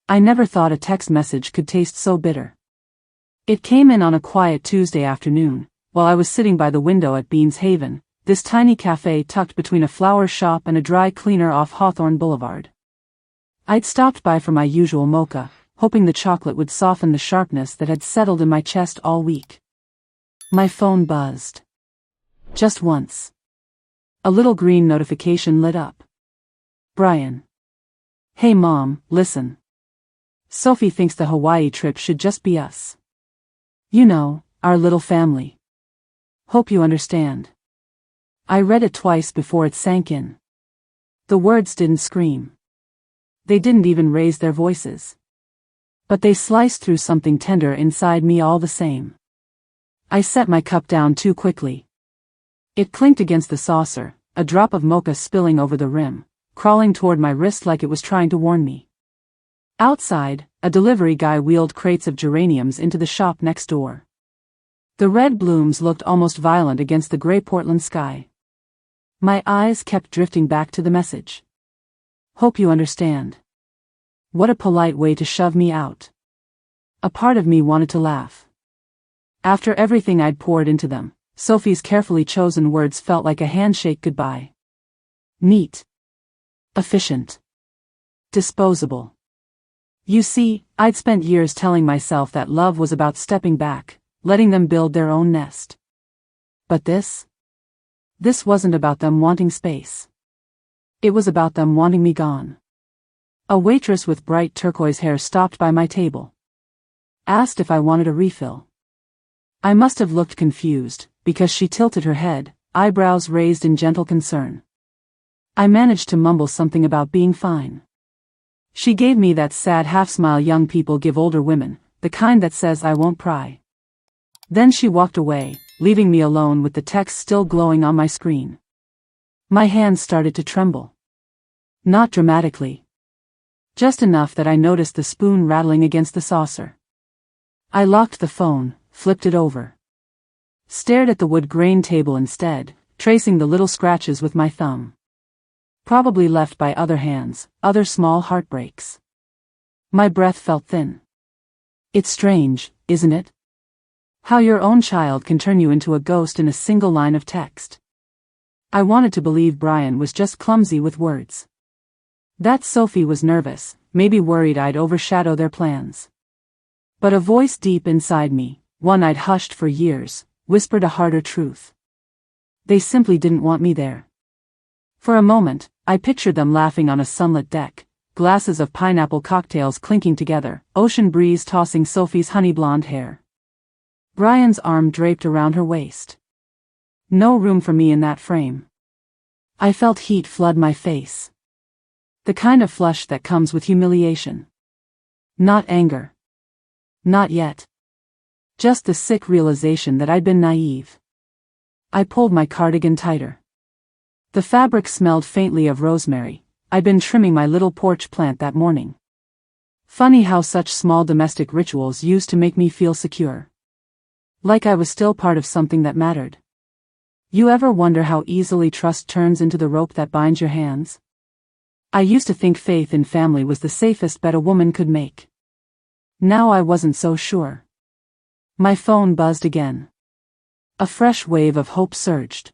I never thought a text message could taste so bitter. It came in on a quiet Tuesday afternoon, while I was sitting by the window at Beans Haven, this tiny cafe tucked between a flower shop and a dry cleaner off Hawthorne Boulevard. I'd stopped by for my usual mocha, hoping the chocolate would soften the sharpness that had settled in my chest all week. My phone buzzed. Just once. A little green notification lit up. Brian. Hey Mom, listen. Sophie thinks the Hawaii trip should just be us. You know, our little family. Hope you understand. I read it twice before it sank in. The words didn't scream. They didn't even raise their voices. But they sliced through something tender inside me all the same. I set my cup down too quickly. It clinked against the saucer, a drop of mocha spilling over the rim, crawling toward my wrist like it was trying to warn me. Outside, a delivery guy wheeled crates of geraniums into the shop next door. The red blooms looked almost violent against the gray Portland sky. My eyes kept drifting back to the message. Hope you understand. What a polite way to shove me out. A part of me wanted to laugh. After everything I'd poured into them, Sophie's carefully chosen words felt like a handshake goodbye. Neat. Efficient. Disposable. You see, I'd spent years telling myself that love was about stepping back, letting them build their own nest. But this wasn't about them wanting space. It was about them wanting me gone. A waitress with bright turquoise hair stopped by my table. Asked if I wanted a refill. I must have looked confused, because she tilted her head, eyebrows raised in gentle concern. I managed to mumble something about being fine. She gave me that sad half-smile young people give older women, the kind that says I won't pry. Then she walked away, leaving me alone with the text still glowing on my screen. My hands started to tremble. Not dramatically. Just enough that I noticed the spoon rattling against the saucer. I locked the phone, flipped it over. Stared at the wood grain table instead, tracing the little scratches with my thumb. Probably left by other hands, other small heartbreaks. My breath felt thin. It's strange, isn't it? How your own child can turn you into a ghost in a single line of text. I wanted to believe Brian was just clumsy with words. That Sophie was nervous, maybe worried I'd overshadow their plans. But a voice deep inside me, one I'd hushed for years, whispered a harder truth. They simply didn't want me there. For a moment, I pictured them laughing on a sunlit deck, glasses of pineapple cocktails clinking together, ocean breeze tossing Sophie's honey blonde hair. Brian's arm draped around her waist. No room for me in that frame. I felt heat flood my face. The kind of flush that comes with humiliation. Not anger. Not yet. Just the sick realization that I'd been naive. I pulled my cardigan tighter. The fabric smelled faintly of rosemary. I'd been trimming my little porch plant that morning. Funny how such small domestic rituals used to make me feel secure. Like I was still part of something that mattered. You ever wonder how easily trust turns into the rope that binds your hands? I used to think faith in family was the safest bet a woman could make. Now I wasn't so sure. My phone buzzed again. A fresh wave of hope surged.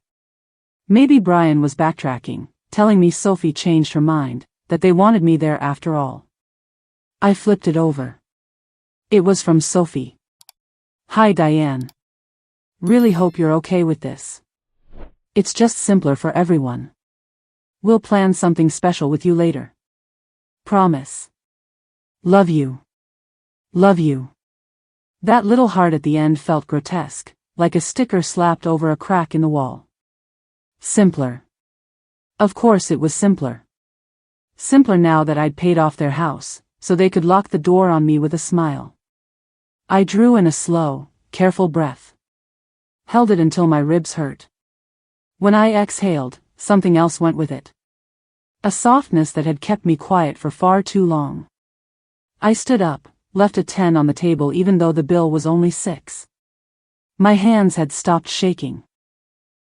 Maybe Brian was backtracking, telling me Sophie changed her mind, that they wanted me there after all. I flipped it over. It was from Sophie. Hi Diane. Really hope you're okay with this. It's just simpler for everyone. We'll plan something special with you later. Promise. Love you. Love you. That little heart at the end felt grotesque, like a sticker slapped over a crack in the wall. Simpler. Of course it was simpler. Simpler now that I'd paid off their house, so they could lock the door on me with a smile. I drew in a slow, careful breath. Held it until my ribs hurt. When I exhaled, something else went with it. A softness that had kept me quiet for far too long. I stood up, left a 10 on the table even though the bill was only 6. My hands had stopped shaking.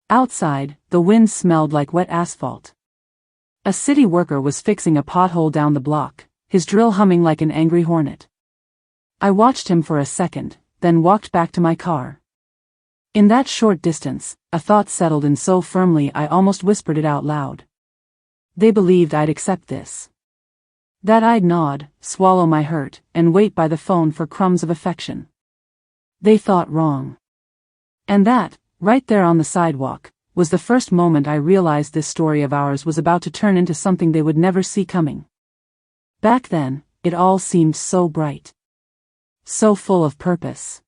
Outside, the wind smelled like wet asphalt. A city worker was fixing a pothole down the block, his drill humming like an angry hornet. I watched him for a second, then walked back to my car. In that short distance, a thought settled in so firmly I almost whispered it out loud. They believed I'd accept this. That I'd nod, swallow my hurt, and wait by the phone for crumbs of affection. They thought wrong. And that, right there on the sidewalk, was the first moment I realized this story of ours was about to turn into something they would never see coming. Back then, it all seemed so bright. So full of purpose.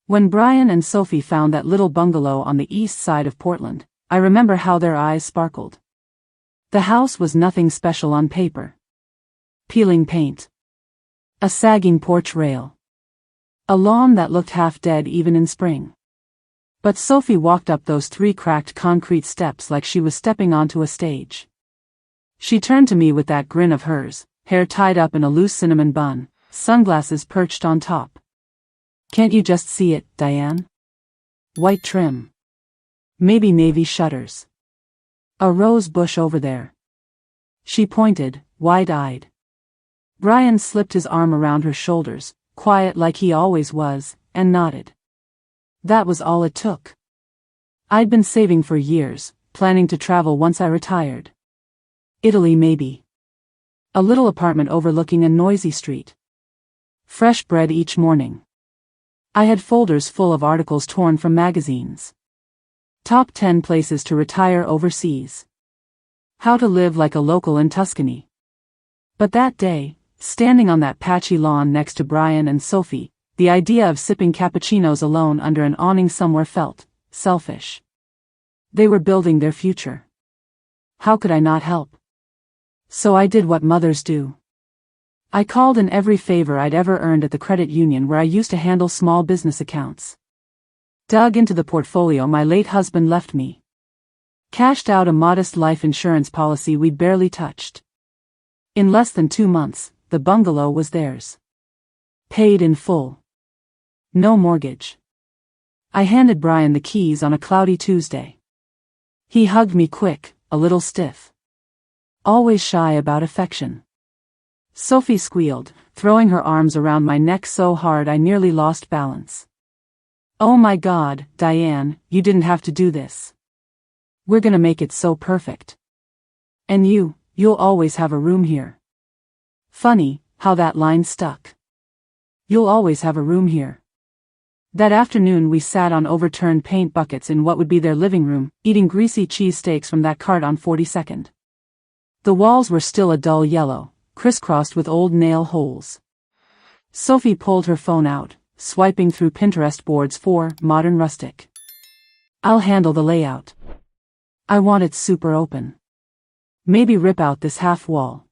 When Brian and Sophie found that little bungalow on the east side of Portland, I remember how their eyes sparkled. The house was nothing special on paper. Peeling paint. A sagging porch rail. A lawn that looked half dead even in spring. But Sophie walked up those 3 cracked concrete steps like she was stepping onto a stage. She turned to me with that grin of hers, hair tied up in a loose cinnamon bun, sunglasses perched on top. Can't you just see it, Diane? White trim. Maybe navy shutters. A rose bush over there. She pointed, wide-eyed. Brian slipped his arm around her shoulders, quiet like he always was, and nodded. That was all it took. I'd been saving for years, planning to travel once I retired. Italy maybe. A little apartment overlooking a noisy street. Fresh bread each morning. I had folders full of articles torn from magazines. Top 10 places to retire overseas. How to live like a local in Tuscany. But that day, standing on that patchy lawn next to Brian and Sophie, the idea of sipping cappuccinos alone under an awning somewhere felt selfish. They were building their future. How could I not help? So I did what mothers do. I called in every favor I'd ever earned at the credit union where I used to handle small business accounts. Dug into the portfolio my late husband left me. Cashed out a modest life insurance policy we'd barely touched. In less than 2 months, the bungalow was theirs. Paid in full. No mortgage. I handed Brian the keys on a cloudy Tuesday. He hugged me quick, a little stiff. Always shy about affection. Sophie squealed, throwing her arms around my neck so hard I nearly lost balance. Oh my God, Diane, you didn't have to do this. We're gonna make it so perfect. And you'll always have a room here. Funny, how that line stuck. You'll always have a room here. That afternoon we sat on overturned paint buckets in what would be their living room, eating greasy cheesesteaks from that cart on 42nd. The walls were still a dull yellow, crisscrossed with old nail holes. Sophie pulled her phone out, swiping through Pinterest boards for modern rustic. I'll handle the layout. I want it super open. Maybe rip out this half wall.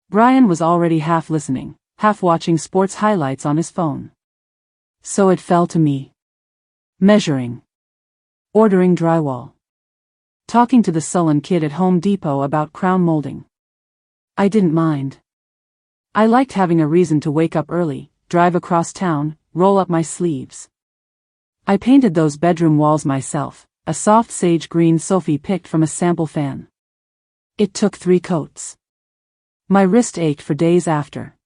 Brian was already half listening, half watching sports highlights on his phone. So it fell to me. Measuring. Ordering drywall. Talking to the sullen kid at Home Depot about crown molding. I didn't mind. I liked having a reason to wake up early, drive across town, roll up my sleeves. I painted those bedroom walls myself, a soft sage green Sophie picked from a sample fan. It took 3 coats. My wrist ached for days after.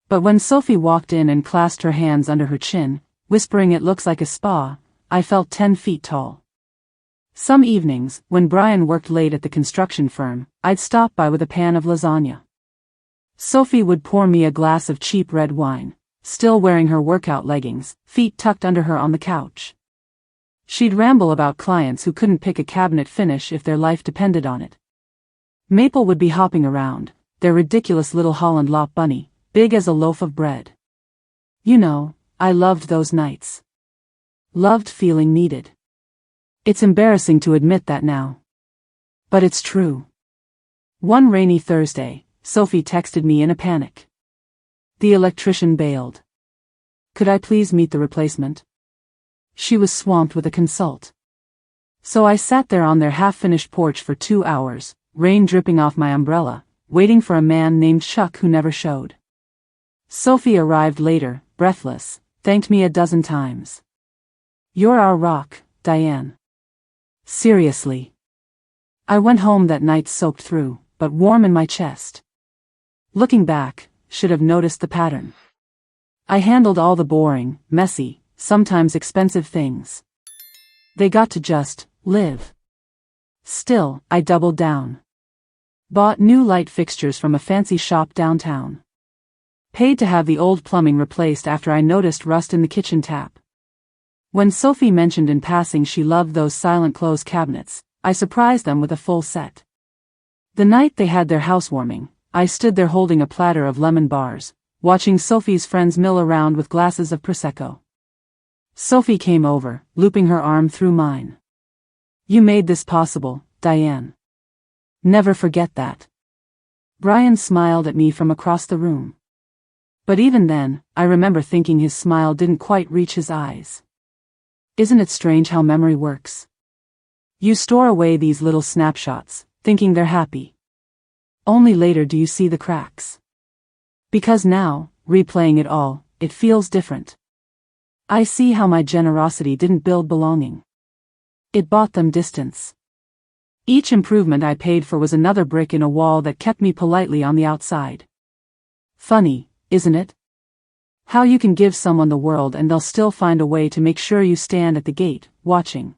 But when Sophie walked in and clasped her hands under her chin, whispering it looks like a spa, I felt 10 feet tall. Some evenings, when Brian worked late at the construction firm, I'd stop by with a pan of lasagna. Sophie would pour me a glass of cheap red wine, still wearing her workout leggings, feet tucked under her on the couch. She'd ramble about clients who couldn't pick a cabinet finish if their life depended on it. Maple would be hopping around, their ridiculous little Holland lop bunny, big as a loaf of bread. You know, I loved those nights. Loved feeling needed. It's embarrassing to admit that now. But it's true. One rainy Thursday, Sophie texted me in a panic. The electrician bailed. Could I please meet the replacement? She was swamped with a consult. So I sat there on their half-finished porch for 2 hours, rain dripping off my umbrella, waiting for a man named Chuck who never showed. Sophie arrived later, breathless, thanked me a dozen times. You're our rock, Diane. Seriously. I went home that night soaked through, but warm in my chest. Looking back, should have noticed the pattern. I handled all the boring, messy, sometimes expensive things. They got to just live. Still, I doubled down. Bought new light fixtures from a fancy shop downtown. Paid to have the old plumbing replaced after I noticed rust in the kitchen tap. When Sophie mentioned in passing she loved those silent close cabinets, I surprised them with a full set. The night they had their housewarming, I stood there holding a platter of lemon bars, watching Sophie's friends mill around with glasses of Prosecco. Sophie came over, looping her arm through mine. "You made this possible, Diane. Never forget that." Brian smiled at me from across the room. But even then, I remember thinking his smile didn't quite reach his eyes. Isn't it strange how memory works? You store away these little snapshots, thinking they're happy. Only later do you see the cracks. Because now, replaying it all, it feels different. I see how my generosity didn't build belonging. It bought them distance. Each improvement I paid for was another brick in a wall that kept me politely on the outside. Funny, isn't it? How you can give someone the world and they'll still find a way to make sure you stand at the gate, watching.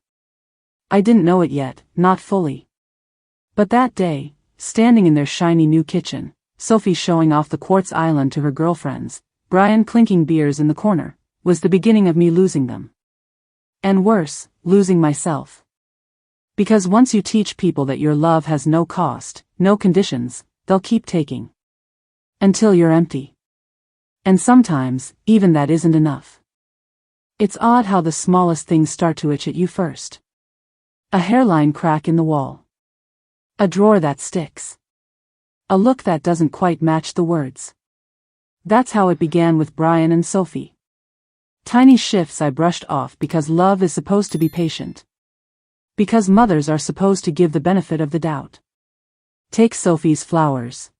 I didn't know it yet, not fully. But that day, standing in their shiny new kitchen, Sophie showing off the quartz island to her girlfriends, Brian clinking beers in the corner, was the beginning of me losing them. And worse, losing myself. Because once you teach people that your love has no cost, no conditions, they'll keep taking. Until you're empty. And sometimes, even that isn't enough. It's odd how the smallest things start to itch at you first. A hairline crack in the wall. A drawer that sticks. A look that doesn't quite match the words. That's how it began with Brian and Sophie. Tiny shifts I brushed off because love is supposed to be patient. Because mothers are supposed to give the benefit of the doubt. Take Sophie's flowers.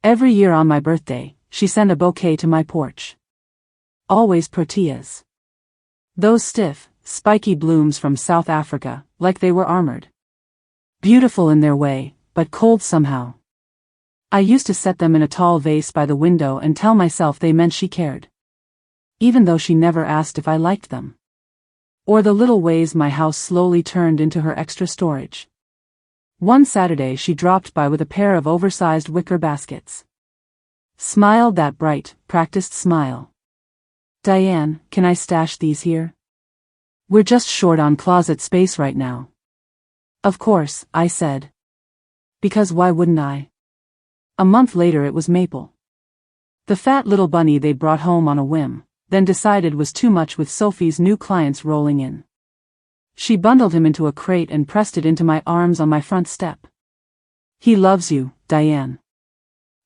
Every year on my birthday, she sent a bouquet to my porch. Always proteas. Those stiff, spiky blooms from South Africa, like they were armored. Beautiful in their way, but cold somehow. I used to set them in a tall vase by the window and tell myself they meant she cared. Even though she never asked if I liked them. Or the little ways my house slowly turned into her extra storage. One Saturday she dropped by with a pair of oversized wicker baskets. Smiled that bright, practiced smile. "Diane, can I stash these here? We're just short on closet space right now." "Of course," I said. Because why wouldn't I? A month later it was Maple. The fat little bunny they brought home on a whim, then decided was too much with Sophie's new clients rolling in. She bundled him into a crate and pressed it into my arms on my front step. "He loves you, Diane.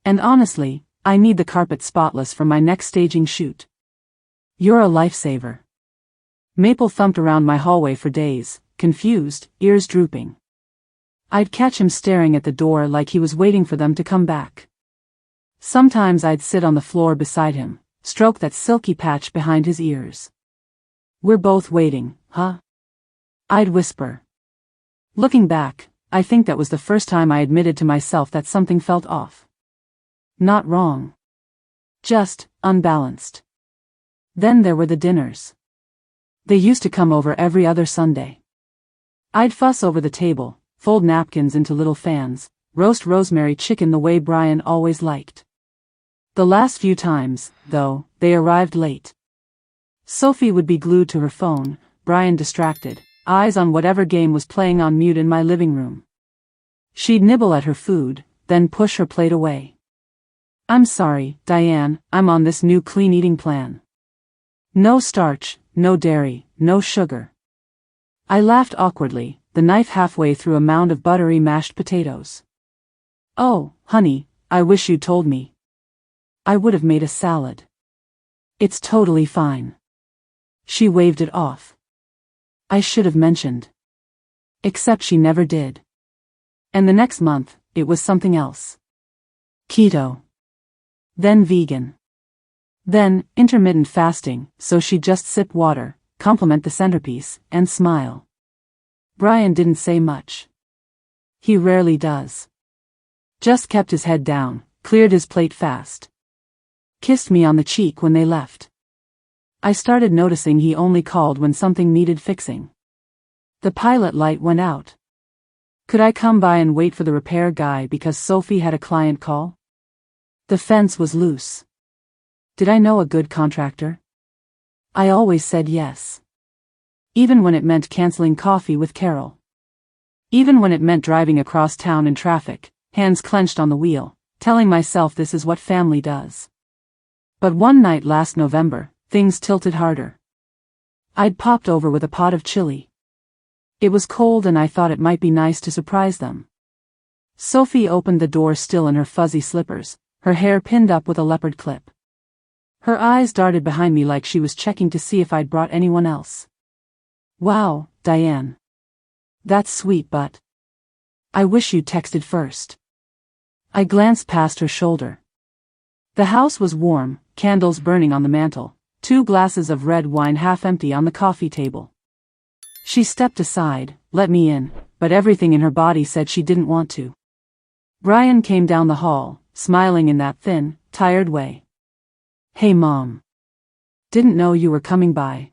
And honestly, I need the carpet spotless for my next staging shoot. You're a lifesaver." Maple thumped around my hallway for days, confused, ears drooping. I'd catch him staring at the door like he was waiting for them to come back. Sometimes I'd sit on the floor beside him, stroke that silky patch behind his ears. "We're both waiting, huh?" I'd whisper. Looking back, I think that was the first time I admitted to myself that something felt off. Not wrong. Just unbalanced. Then there were the dinners. They used to come over every other Sunday. I'd fuss over the table, fold napkins into little fans, roast rosemary chicken the way Brian always liked. The last few times, though, they arrived late. Sophie would be glued to her phone, Brian distracted, eyes on whatever game was playing on mute in my living room. She'd nibble at her food, then push her plate away. "I'm sorry, Diane, I'm on this new clean eating plan. No starch, no dairy, no sugar." I laughed awkwardly, the knife halfway through a mound of buttery mashed potatoes. "Oh, honey, I wish you'd told me. I would have made a salad." "It's totally fine." She waved it off. I should have mentioned. Except she never did. And the next month, it was something else. Keto. Then vegan. Then, intermittent fasting, so she'd just sip water, compliment the centerpiece, and smile. Brian didn't say much. He rarely does. Just kept his head down, cleared his plate fast, kissed me on the cheek when they left. I started noticing he only called when something needed fixing. The pilot light went out. Could I come by and wait for the repair guy because Sophie had a client call? The fence was loose. Did I know a good contractor? I always said yes. Even when it meant canceling coffee with Carol. Even when it meant driving across town in traffic, hands clenched on the wheel, telling myself this is what family does. But one night last November, things tilted harder. I'd popped over with a pot of chili. It was cold and I thought it might be nice to surprise them. Sophie opened the door still in her fuzzy slippers, her hair pinned up with a leopard clip. Her eyes darted behind me like she was checking to see if I'd brought anyone else. Wow, Diane. That's sweet, but I wish you'd texted first. I glanced past her shoulder. The house was warm, candles burning on the mantel, 2 glasses of red wine half empty on the coffee table. She stepped aside, let me in, but everything in her body said she didn't want to. Brian came down the hall, smiling in that thin, tired way. Hey Mom. Didn't know you were coming by.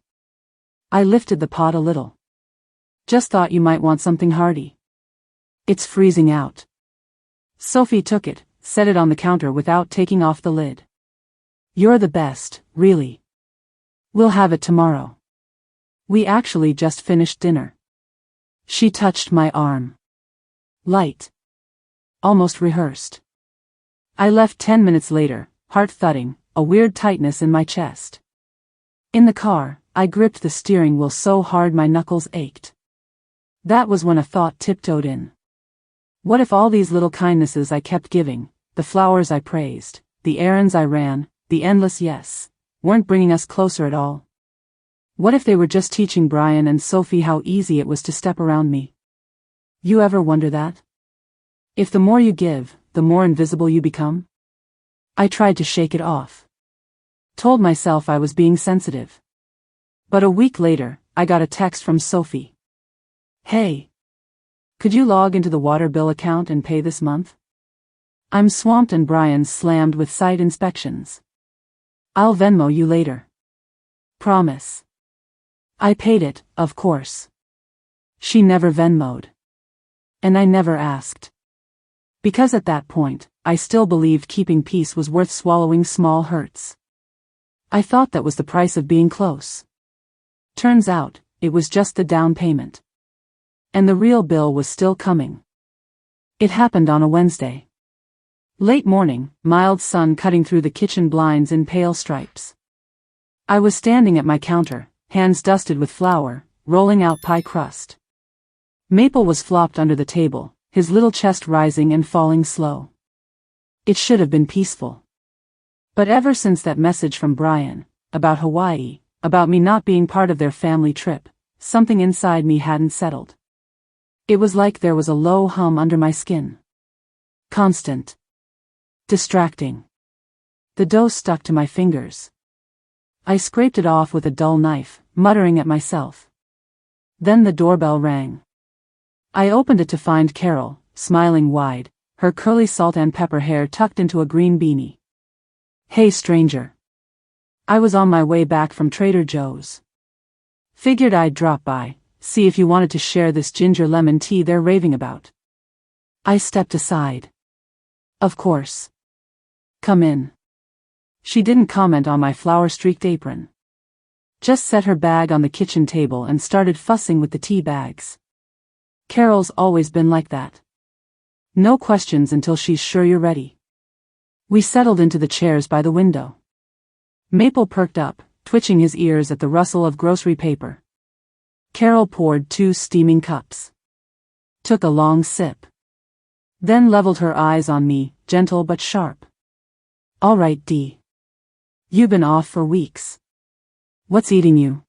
I lifted the pot a little. Just thought you might want something hearty. It's freezing out. Sophie took it, set it on the counter without taking off the lid. You're the best, really. We'll have it tomorrow. We actually just finished dinner. She touched my arm. Light. Almost rehearsed. I left 10 minutes later, heart thudding, a weird tightness in my chest. In the car, I gripped the steering wheel so hard my knuckles ached. That was when a thought tiptoed in. What if all these little kindnesses I kept giving, the flowers I praised, the errands I ran, the endless yes, weren't bringing us closer at all? What if they were just teaching Brian and Sophie how easy it was to step around me? You ever wonder that? If the more you give, the more invisible you become? I tried to shake it off. Told myself I was being sensitive. But a week later, I got a text from Sophie. Hey. Could you log into the water bill account and pay this month? I'm swamped and Brian's slammed with site inspections. I'll Venmo you later. Promise. I paid it, of course. She never Venmo'd. And I never asked. Because at that point, I still believed keeping peace was worth swallowing small hurts. I thought that was the price of being close. Turns out, it was just the down payment. And the real bill was still coming. It happened on a Wednesday. Late morning, mild sun cutting through the kitchen blinds in pale stripes. I was standing at my counter, hands dusted with flour, rolling out pie crust. Maple was flopped under the table, his little chest rising and falling slow. It should have been peaceful. But ever since that message from Brian, about Hawaii, about me not being part of their family trip, something inside me hadn't settled. It was like there was a low hum under my skin. Constant. Distracting. The dough stuck to my fingers. I scraped it off with a dull knife, muttering at myself. Then the doorbell rang. I opened it to find Carol, smiling wide, her curly salt and pepper hair tucked into a green beanie. Hey stranger. I was on my way back from Trader Joe's. Figured I'd drop by, see if you wanted to share this ginger lemon tea they're raving about. I stepped aside. Of course. Come in. She didn't comment on my flour-streaked apron. Just set her bag on the kitchen table and started fussing with the tea bags. Carol's always been like that. No questions until she's sure you're ready. We settled into the chairs by the window. Maple perked up, twitching his ears at the rustle of grocery paper. Carol poured 2 steaming cups. Took a long sip. Then leveled her eyes on me, gentle but sharp. All right, Dee. You've been off for weeks. What's eating you?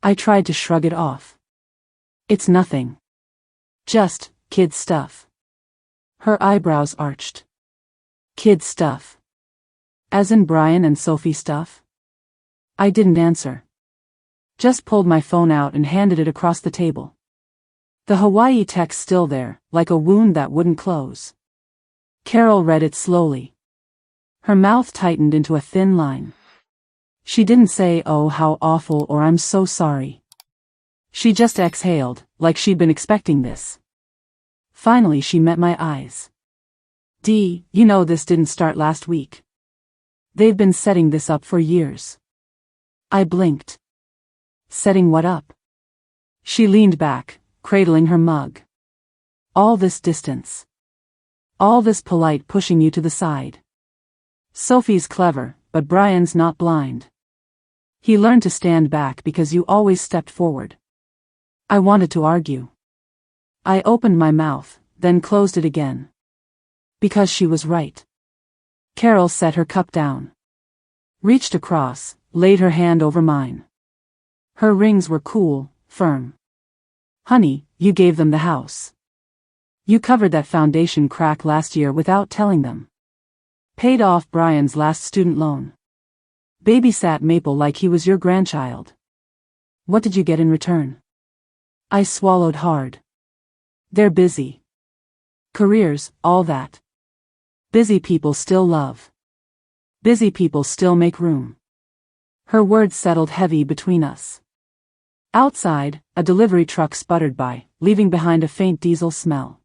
I tried to shrug it off. It's nothing. Just, kid stuff. Her eyebrows arched. Kid stuff. As in Brian and Sophie stuff? I didn't answer. Just pulled my phone out and handed it across the table. The Hawaii text still there, like a wound that wouldn't close. Carol read it slowly. Her mouth tightened into a thin line. She didn't say, "Oh, how awful," or "I'm so sorry." She just exhaled, like she'd been expecting this. Finally she met my eyes. "Dee, you know this didn't start last week. They've been setting this up for years." I blinked. "Setting what up?" She leaned back, cradling her mug. "All this distance. All this polite pushing you to the side. Sophie's clever, but Brian's not blind. He learned to stand back because you always stepped forward." I wanted to argue. I opened my mouth, then closed it again. Because she was right. Carol set her cup down. Reached across, laid her hand over mine. Her rings were cool, firm. "Honey, you gave them the house. You covered that foundation crack last year without telling them. Paid off Brian's last student loan. Babysat Maple like he was your grandchild. What did you get in return?" I swallowed hard. "They're busy. Careers, all that. Busy people still love. Busy people still make room." Her words settled heavy between us. Outside, a delivery truck sputtered by, leaving behind a faint diesel smell.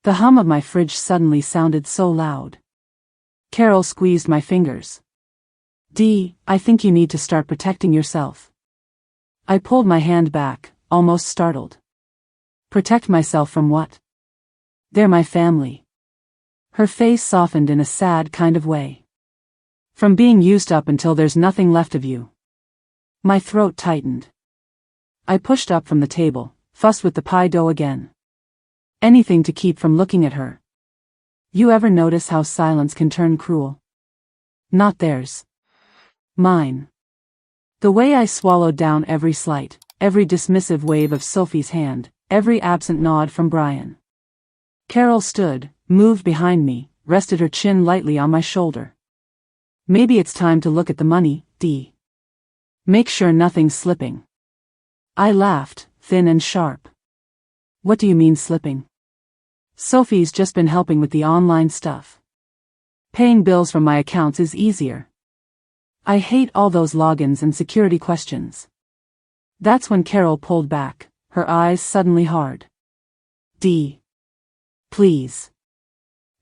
The hum of my fridge suddenly sounded so loud. Carol squeezed my fingers. "Dee, I think you need to start protecting yourself." I pulled my hand back, almost startled. "Protect myself from what?" "They're my family." Her face softened in a sad kind of way. "From being used up until there's nothing left of you." My throat tightened. I pushed up from the table, fussed with the pie dough again. Anything to keep from looking at her. You ever notice how silence can turn cruel? Not theirs. Mine. The way I swallowed down every slight, every dismissive wave of Sophie's hand, every absent nod from Brian. Carol stood, moved behind me, rested her chin lightly on my shoulder. "Maybe it's time to look at the money, Dee. Make sure nothing's slipping." I laughed, thin and sharp. "What do you mean slipping?" "Sophie's just been helping with the online stuff. Paying bills from my accounts is easier. I hate all those logins and security questions." That's when Carol pulled back, her eyes suddenly hard. "Dee. Please.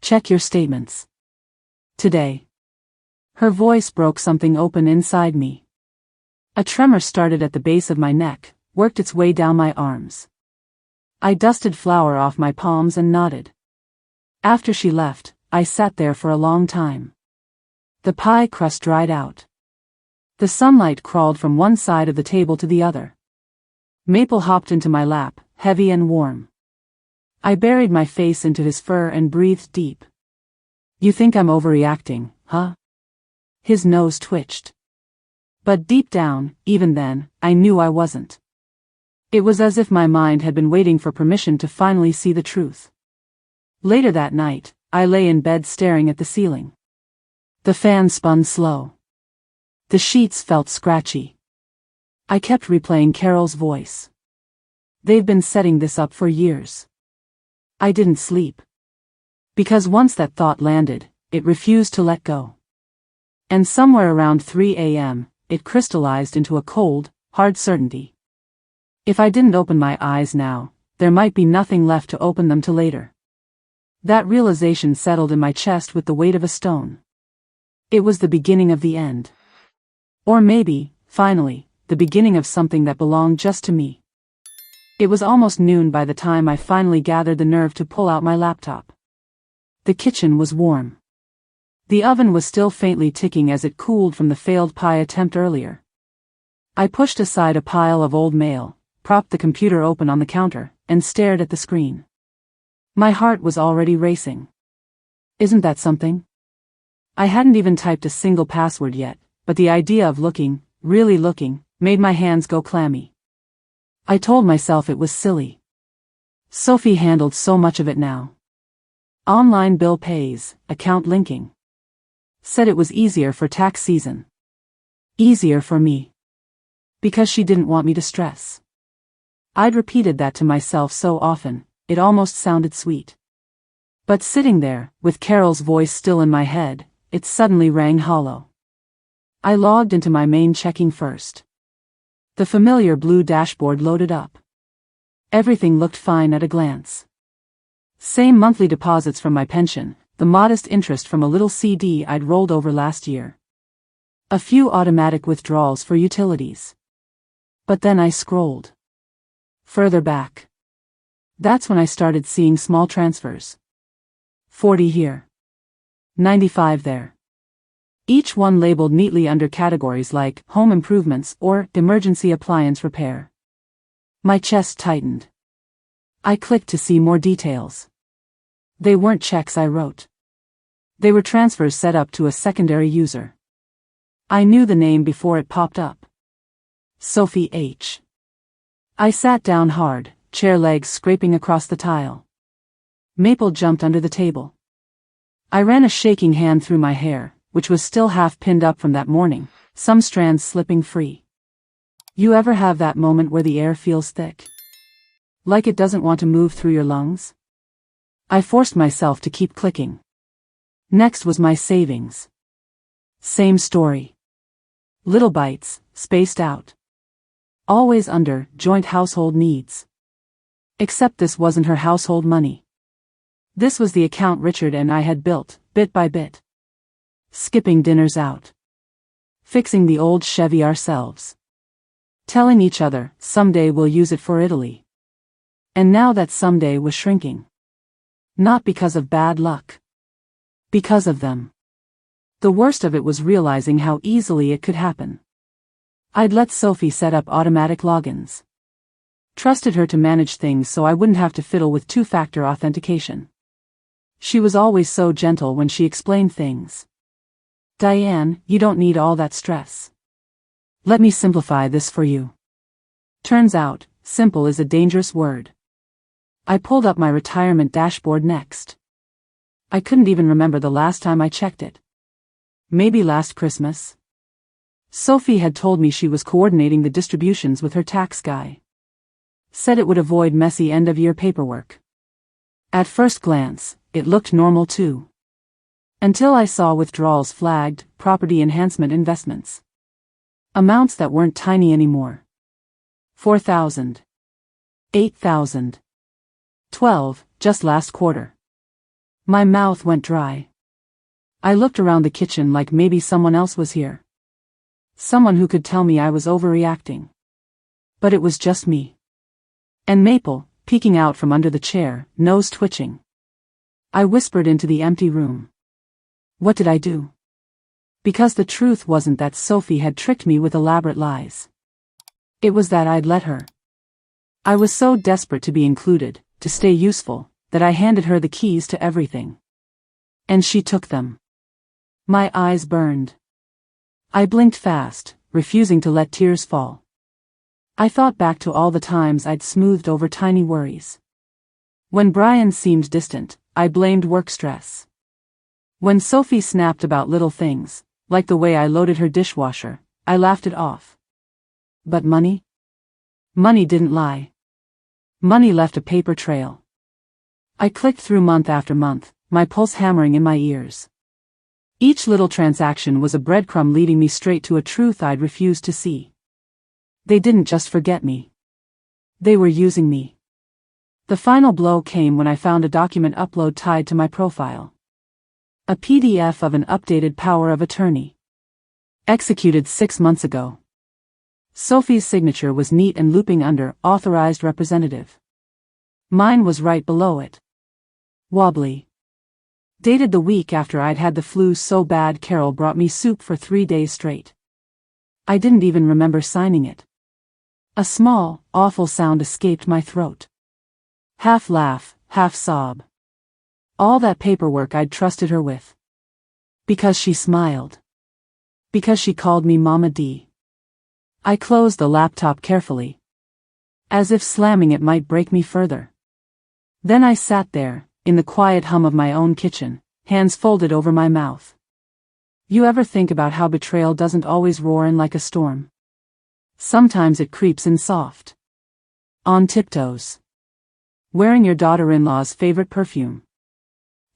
Check your statements. Today." Her voice broke something open inside me. A tremor started at the base of my neck, worked its way down my arms. I dusted flour off my palms and nodded. After she left, I sat there for a long time. The pie crust dried out. The sunlight crawled from one side of the table to the other. Maple hopped into my lap, heavy and warm. I buried my face into his fur and breathed deep. "You think I'm overreacting, huh?" His nose twitched. But deep down, even then, I knew I wasn't. It was as if my mind had been waiting for permission to finally see the truth. Later that night, I lay in bed staring at the ceiling. The fan spun slow. The sheets felt scratchy. I kept replaying Carol's voice. They've been setting this up for years. I didn't sleep. Because once that thought landed, it refused to let go. And somewhere around 3 a.m., it crystallized into a cold, hard certainty. If I didn't open my eyes now, there might be nothing left to open them to later. That realization settled in my chest with the weight of a stone. It was the beginning of the end. Or maybe, finally, the beginning of something that belonged just to me. It was almost noon by the time I finally gathered the nerve to pull out my laptop. The kitchen was warm. The oven was still faintly ticking as it cooled from the failed pie attempt earlier. I pushed aside a pile of old mail, propped the computer open on the counter, and stared at the screen. My heart was already racing. Isn't that something? I hadn't even typed a single password yet, but the idea of looking, really looking, made my hands go clammy. I told myself it was silly. Sophie handled so much of it now. Online bill pays, account linking. Said it was easier for tax season. Easier for me. Because she didn't want me to stress. I'd repeated that to myself so often, it almost sounded sweet. But sitting there, with Carol's voice still in my head, it suddenly rang hollow. I logged into my main checking first. The familiar blue dashboard loaded up. Everything looked fine at a glance. Same monthly deposits from my pension, the modest interest from a little CD I'd rolled over last year. A few automatic withdrawals for utilities. But then I scrolled further back. That's when I started seeing small transfers. 40 here. 95 there. Each one labeled neatly under categories like home improvements or emergency appliance repair. My chest tightened. I clicked to see more details. They weren't checks I wrote. They were transfers set up to a secondary user. I knew the name before it popped up. Sophie H. I sat down hard, chair legs scraping across the tile. Maple jumped under the table. I ran a shaking hand through my hair, which was still half pinned up from that morning, some strands slipping free. You ever have that moment where the air feels thick? Like it doesn't want to move through your lungs? I forced myself to keep clicking. Next was my savings. Same story. Little bites, spaced out. Always under joint household needs. Except this wasn't her household money. This was the account Richard and I had built, bit by bit. Skipping dinners out. Fixing the old Chevy ourselves. Telling each other, someday we'll use it for Italy. And now that someday was shrinking. Not because of bad luck. Because of them. The worst of it was realizing how easily it could happen. I'd let Sophie set up automatic logins. Trusted her to manage things so I wouldn't have to fiddle with two-factor authentication. She was always so gentle when she explained things. Diane, you don't need all that stress. Let me simplify this for you. Turns out, simple is a dangerous word. I pulled up my retirement dashboard next. I couldn't even remember the last time I checked it. Maybe last Christmas. Sophie had told me she was coordinating the distributions with her tax guy. Said it would avoid messy end-of-year paperwork. At first glance, it looked normal too. Until I saw withdrawals flagged, property enhancement investments. Amounts that weren't tiny anymore. 4,000. 8,000. 12, just last quarter. My mouth went dry. I looked around the kitchen like maybe someone else was here. Someone who could tell me I was overreacting. But it was just me. And Maple, peeking out from under the chair, nose twitching. I whispered into the empty room. What did I do? Because the truth wasn't that Sophie had tricked me with elaborate lies. It was that I'd let her. I was so desperate to be included, to stay useful, that I handed her the keys to everything. And she took them. My eyes burned. I blinked fast, refusing to let tears fall. I thought back to all the times I'd smoothed over tiny worries. When Brian seemed distant, I blamed work stress. When Sophie snapped about little things, like the way I loaded her dishwasher, I laughed it off. But money? Money didn't lie. Money left a paper trail. I clicked through month after month, my pulse hammering in my ears. Each little transaction was a breadcrumb leading me straight to a truth I'd refused to see. They didn't just forget me. They were using me. The final blow came when I found a document upload tied to my profile. A PDF of an updated power of attorney. Executed 6 months ago. Sophie's signature was neat and looping under authorized representative. Mine was right below it. Wobbly. Dated the week after I'd had the flu so bad Carol brought me soup for 3 days straight. I didn't even remember signing it. A small, awful sound escaped my throat. Half laugh, half sob. All that paperwork I'd trusted her with. Because she smiled. Because she called me Mama D. I closed the laptop carefully. As if slamming it might break me further. Then I sat there, in the quiet hum of my own kitchen, hands folded over my mouth. You ever think about how betrayal doesn't always roar in like a storm? Sometimes it creeps in soft. On tiptoes. Wearing your daughter-in-law's favorite perfume.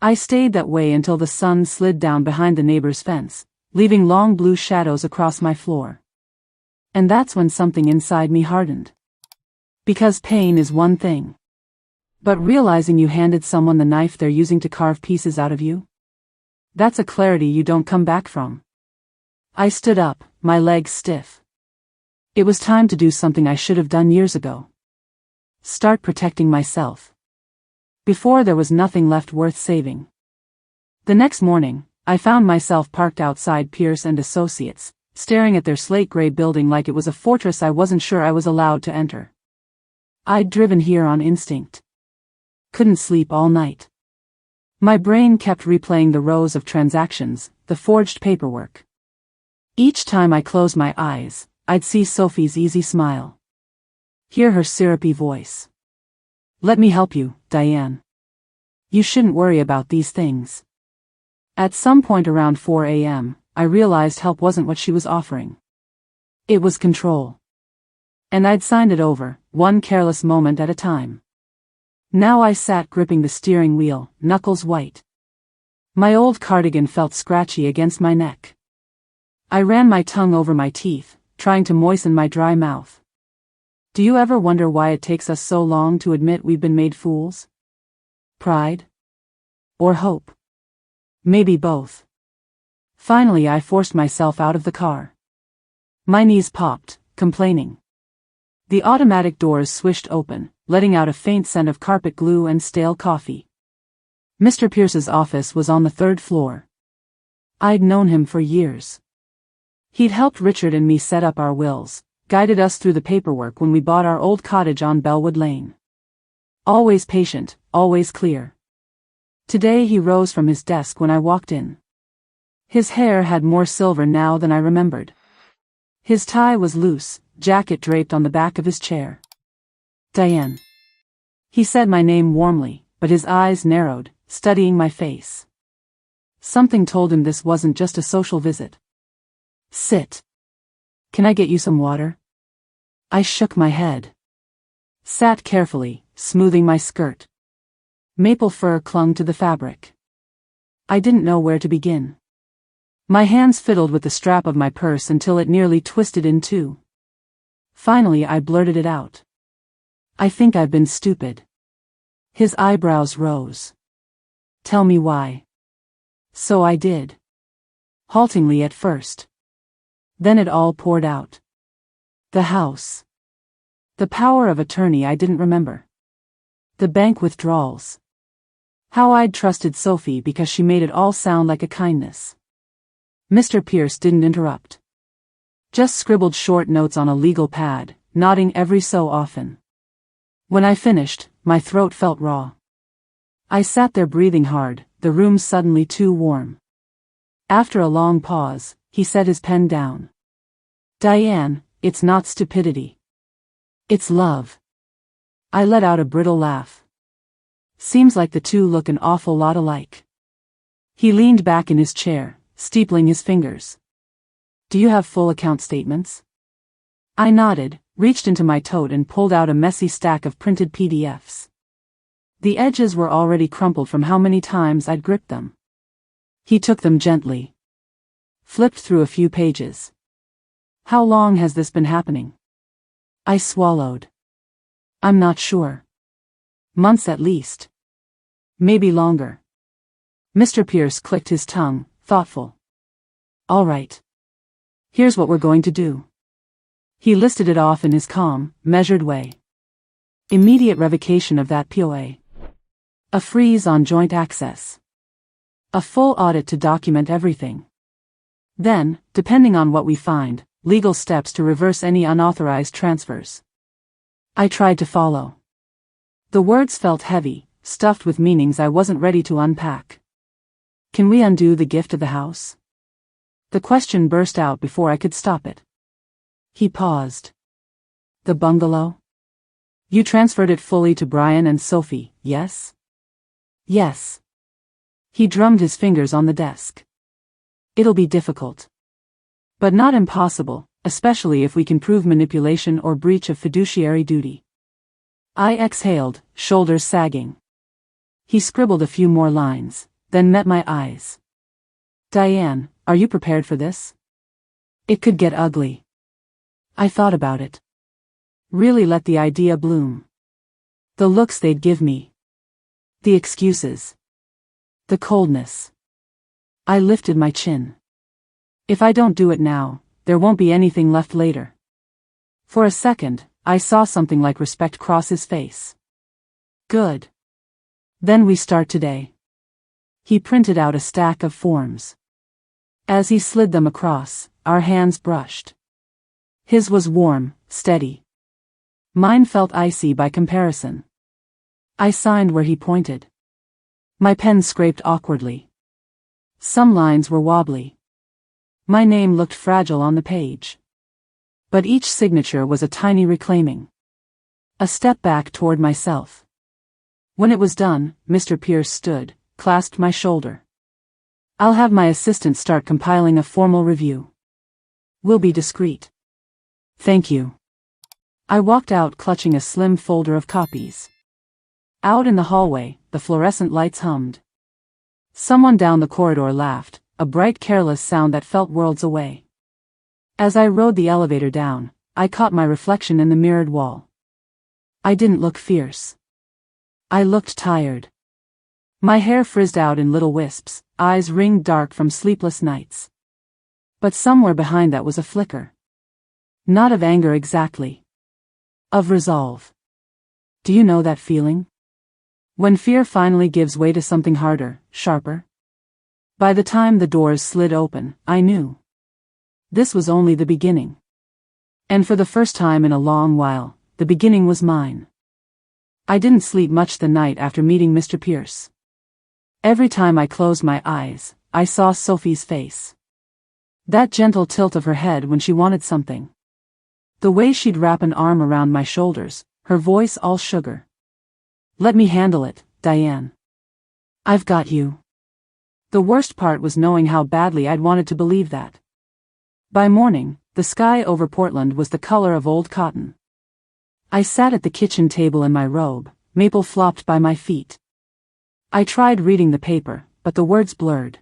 I stayed that way until the sun slid down behind the neighbor's fence, leaving long blue shadows across my floor. And that's when something inside me hardened. Because pain is one thing. But realizing you handed someone the knife they're using to carve pieces out of you? That's a clarity you don't come back from. I stood up, my legs stiff. It was time to do something I should have done years ago. Start protecting myself. Before there was nothing left worth saving. The next morning, I found myself parked outside Pierce and Associates, staring at their slate-gray building like it was a fortress I wasn't sure I was allowed to enter. I'd driven here on instinct. Couldn't sleep all night. My brain kept replaying the rows of transactions, the forged paperwork. Each time I closed my eyes, I'd see Sophie's easy smile. Hear her syrupy voice. Let me help you, Diane. You shouldn't worry about these things. At some point around 4 a.m., I realized help wasn't what she was offering. It was control. And I'd signed it over, one careless moment at a time. Now I sat gripping the steering wheel, knuckles white. My old cardigan felt scratchy against my neck. I ran my tongue over my teeth, trying to moisten my dry mouth. Do you ever wonder why it takes us so long to admit we've been made fools? Pride? Or hope? Maybe both. Finally I forced myself out of the car. My knees popped, complaining. The automatic doors swished open, letting out a faint scent of carpet glue and stale coffee. Mr. Pierce's office was on the 3rd floor. I'd known him for years. He'd helped Richard and me set up our wills, guided us through the paperwork when we bought our old cottage on Bellwood Lane. Always patient, always clear. Today he rose from his desk when I walked in. His hair had more silver now than I remembered. His tie was loose, jacket draped on the back of his chair. Diane. He said my name warmly, but his eyes narrowed, studying my face. Something told him this wasn't just a social visit. Sit. Can I get you some water? I shook my head. Sat carefully, smoothing my skirt. Maple fur clung to the fabric. I didn't know where to begin. My hands fiddled with the strap of my purse until it nearly twisted in two. Finally I blurted it out. I think I've been stupid. His eyebrows rose. Tell me why. So I did. Haltingly at first. Then it all poured out. The house. The power of attorney I didn't remember. The bank withdrawals. How I'd trusted Sophie because she made it all sound like a kindness. Mr. Pierce didn't interrupt. Just scribbled short notes on a legal pad, nodding every so often. When I finished, my throat felt raw. I sat there breathing hard, the room suddenly too warm. After a long pause, he set his pen down. Diane, it's not stupidity. It's love. I let out a brittle laugh. Seems like the two look an awful lot alike. He leaned back in his chair, steepling his fingers. Do you have full account statements? I nodded, reached into my tote and pulled out a messy stack of printed PDFs. The edges were already crumpled from how many times I'd gripped them. He took them gently. Flipped through a few pages. How long has this been happening? I swallowed. I'm not sure. Months at least. Maybe longer. Mr. Pierce clicked his tongue, thoughtful. All right. Here's what we're going to do. He listed it off in his calm, measured way. Immediate revocation of that POA. A freeze on joint access. A full audit to document everything. Then, depending on what we find, legal steps to reverse any unauthorized transfers. I tried to follow. The words felt heavy, stuffed with meanings I wasn't ready to unpack. Can we undo the gift of the house? The question burst out before I could stop it. He paused. The bungalow? You transferred it fully to Brian and Sophie, yes? Yes. He drummed his fingers on the desk. It'll be difficult. But not impossible, especially if we can prove manipulation or breach of fiduciary duty. I exhaled, shoulders sagging. He scribbled a few more lines, then met my eyes. Diane, are you prepared for this? It could get ugly. I thought about it. Really let the idea bloom. The looks they'd give me. The excuses. The coldness. I lifted my chin. If I don't do it now, there won't be anything left later. For a second, I saw something like respect cross his face. Good. Then we start today. He printed out a stack of forms. As he slid them across, our hands brushed. His was warm, steady. Mine felt icy by comparison. I signed where he pointed. My pen scraped awkwardly. Some lines were wobbly. My name looked fragile on the page. But each signature was a tiny reclaiming. A step back toward myself. When it was done, Mr. Pierce stood, clasped my shoulder. I'll have my assistant start compiling a formal review. We'll be discreet. Thank you. I walked out clutching a slim folder of copies. Out in the hallway, the fluorescent lights hummed. Someone down the corridor laughed, a bright careless sound that felt worlds away. As I rode the elevator down, I caught my reflection in the mirrored wall. I didn't look fierce. I looked tired. My hair frizzed out in little wisps, eyes ringed dark from sleepless nights. But somewhere behind that was a flicker. Not of anger exactly. Of resolve. Do you know that feeling? When fear finally gives way to something harder, sharper? By the time the doors slid open, I knew. This was only the beginning. And for the first time in a long while, the beginning was mine. I didn't sleep much the night after meeting Mr. Pierce. Every time I closed my eyes, I saw Sophie's face. That gentle tilt of her head when she wanted something. The way she'd wrap an arm around my shoulders, her voice all sugar. Let me handle it, Diane. I've got you. The worst part was knowing how badly I'd wanted to believe that. By morning, the sky over Portland was the color of old cotton. I sat at the kitchen table in my robe, maple flopped by my feet. I tried reading the paper, but the words blurred.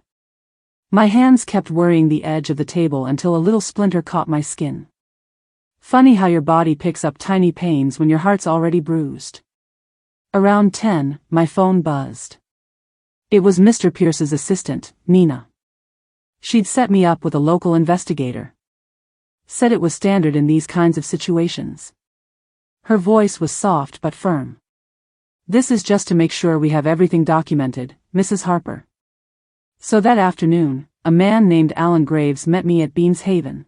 My hands kept worrying the edge of the table until a little splinter caught my skin. Funny how your body picks up tiny pains when your heart's already bruised. Around 10, my phone buzzed. It was Mr. Pierce's assistant, Nina. She'd set me up with a local investigator. Said it was standard in these kinds of situations. Her voice was soft but firm. This is just to make sure we have everything documented, Mrs. Harper. So that afternoon, a man named Alan Graves met me at Beans Haven.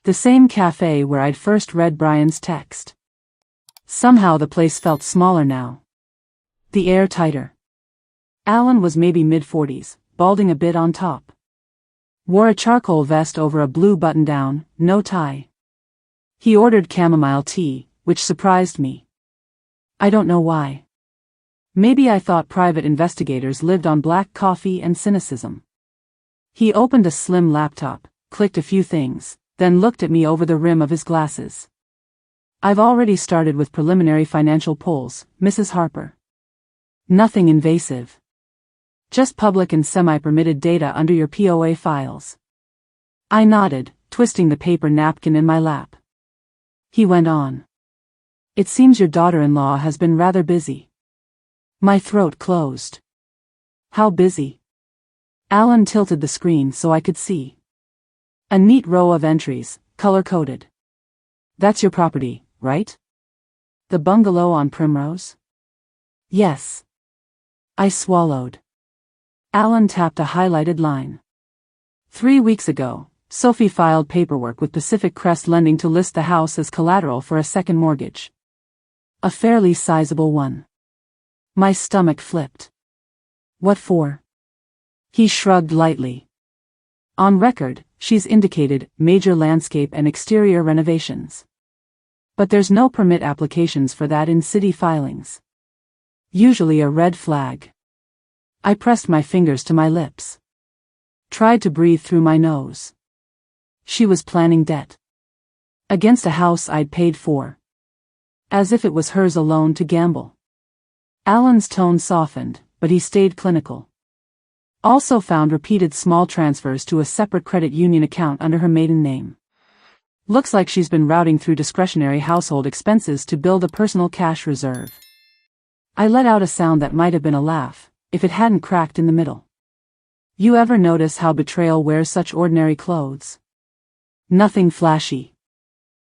The same cafe where I'd first read Brian's text. Somehow the place felt smaller now. The air tighter. Alan was maybe mid-40s, balding a bit on top. Wore a charcoal vest over a blue button-down, no tie. He ordered chamomile tea, which surprised me. I don't know why. Maybe I thought private investigators lived on black coffee and cynicism. He opened a slim laptop, clicked a few things, then looked at me over the rim of his glasses. I've already started with preliminary financial polls, Mrs. Harper. Nothing invasive. Just public and semi-permitted data under your POA files. I nodded, twisting the paper napkin in my lap. He went on. It seems your daughter-in-law has been rather busy. My throat closed. How busy? Alan tilted the screen so I could see. A neat row of entries, color-coded. That's your property, right? The bungalow on Primrose? Yes. I swallowed. Alan tapped a highlighted line. 3 weeks ago, Sophie filed paperwork with Pacific Crest Lending to list the house as collateral for a second mortgage. A fairly sizable one. My stomach flipped. What for? He shrugged lightly. On record, she's indicated major landscape and exterior renovations. But there's no permit applications for that in city filings. Usually a red flag. I pressed my fingers to my lips. Tried to breathe through my nose. She was planning debt. Against a house I'd paid for. As if it was hers alone to gamble. Alan's tone softened, but he stayed clinical. Also found repeated small transfers to a separate credit union account under her maiden name. Looks like she's been routing through discretionary household expenses to build a personal cash reserve. I let out a sound that might have been a laugh, if it hadn't cracked in the middle. You ever notice how betrayal wears such ordinary clothes? Nothing flashy.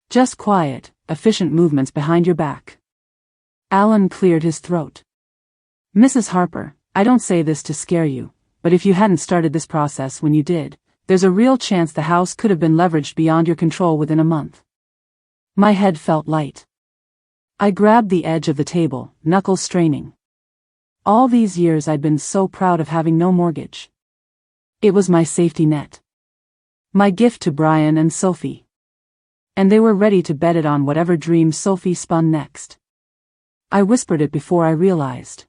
Just quiet, efficient movements behind your back. Alan cleared his throat. Mrs. Harper, I don't say this to scare you, but if you hadn't started this process when you did, there's a real chance the house could have been leveraged beyond your control within a month. My head felt light. I grabbed the edge of the table, knuckles straining. All these years I'd been so proud of having no mortgage. It was my safety net. My gift to Brian and Sophie. And they were ready to bet it on whatever dream Sophie spun next. I whispered it before I realized.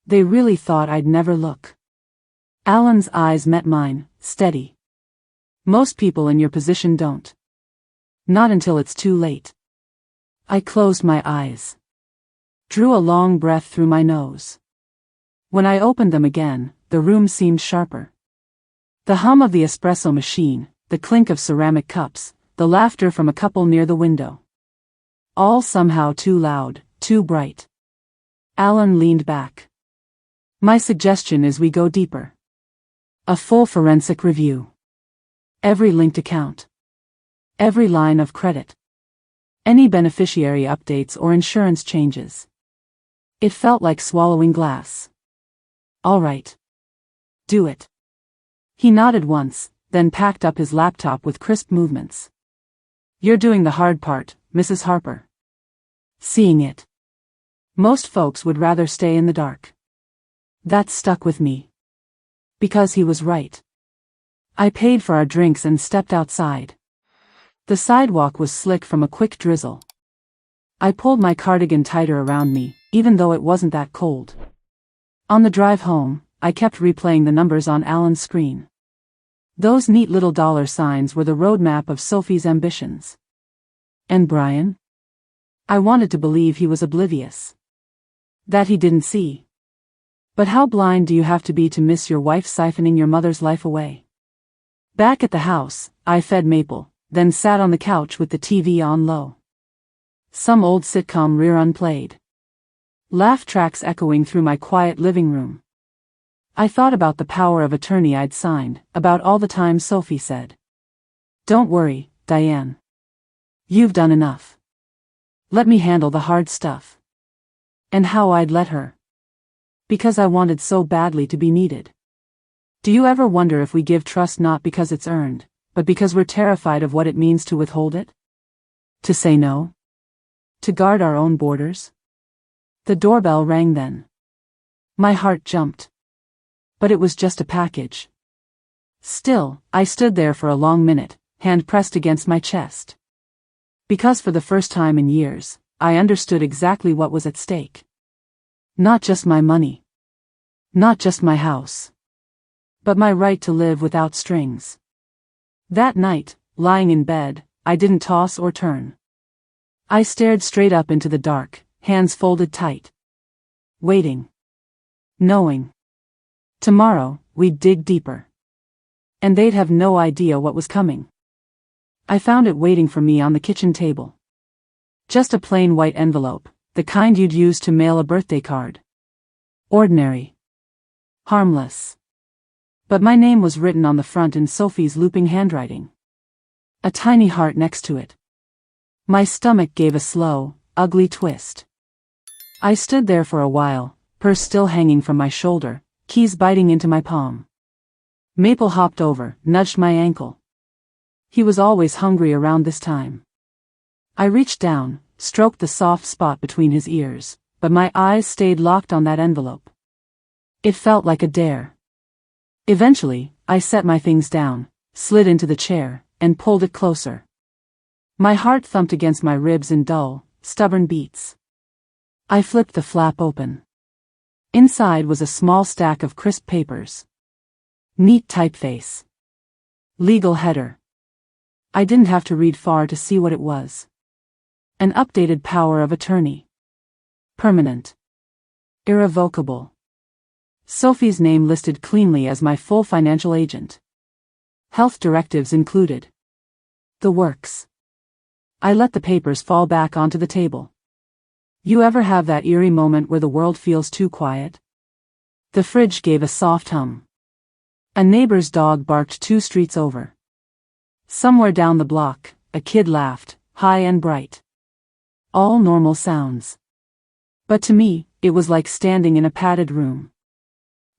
They really thought I'd never look. Alan's eyes met mine, steady. Most people in your position don't. Not until it's too late. I closed my eyes. Drew a long breath through my nose. When I opened them again, the room seemed sharper. The hum of the espresso machine, the clink of ceramic cups, the laughter from a couple near the window. All somehow too loud, too bright. Alan leaned back. My suggestion is we go deeper. A full forensic review. Every linked account. Every line of credit. Any beneficiary updates or insurance changes. It felt like swallowing glass. All right. Do it. He nodded once, then packed up his laptop with crisp movements. You're doing the hard part, Mrs. Harper. Seeing it. Most folks would rather stay in the dark. That stuck with me. Because he was right. I paid for our drinks and stepped outside. The sidewalk was slick from a quick drizzle. I pulled my cardigan tighter around me, even though it wasn't that cold. On the drive home, I kept replaying the numbers on Alan's screen. Those neat little dollar signs were the roadmap of Sophie's ambitions. And Brian? I wanted to believe he was oblivious. That he didn't see. But how blind do you have to be to miss your wife siphoning your mother's life away? Back at the house, I fed Maple, then sat on the couch with the TV on low. Some old sitcom rerun played. Laugh tracks echoing through my quiet living room. I thought about the power of attorney I'd signed, about all the times Sophie said, "Don't worry, Diane. You've done enough. Let me handle the hard stuff." And how I'd let her. Because I wanted so badly to be needed. Do you ever wonder if we give trust not because it's earned, but because we're terrified of what it means to withhold it? To say no? To guard our own borders? The doorbell rang then. My heart jumped. But it was just a package. Still, I stood there for a long minute, hand pressed against my chest. Because for the first time in years, I understood exactly what was at stake. Not just my money. Not just my house. But my right to live without strings. That night, lying in bed, I didn't toss or turn. I stared straight up into the dark, hands folded tight. Waiting. Knowing. Tomorrow, we'd dig deeper. And they'd have no idea what was coming. I found it waiting for me on the kitchen table. Just a plain white envelope, the kind you'd use to mail a birthday card. Ordinary. Harmless. But my name was written on the front in Sophie's looping handwriting. A tiny heart next to it. My stomach gave a slow, ugly twist. I stood there for a while, purse still hanging from my shoulder, keys biting into my palm. Maple hopped over, nudged my ankle. He was always hungry around this time. I reached down, stroked the soft spot between his ears, but my eyes stayed locked on that envelope. It felt like a dare. Eventually, I set my things down, slid into the chair, and pulled it closer. My heart thumped against my ribs in dull, stubborn beats. I flipped the flap open. Inside was a small stack of crisp papers. Neat typeface. Legal header. I didn't have to read far to see what it was. An updated power of attorney. Permanent. Irrevocable. Sophie's name listed cleanly as my full financial agent. Health directives included. The works. I let the papers fall back onto the table. You ever have that eerie moment where the world feels too quiet? The fridge gave a soft hum. A neighbor's dog barked 2 streets over. Somewhere down the block, a kid laughed, high and bright. All normal sounds. But to me, it was like standing in a padded room.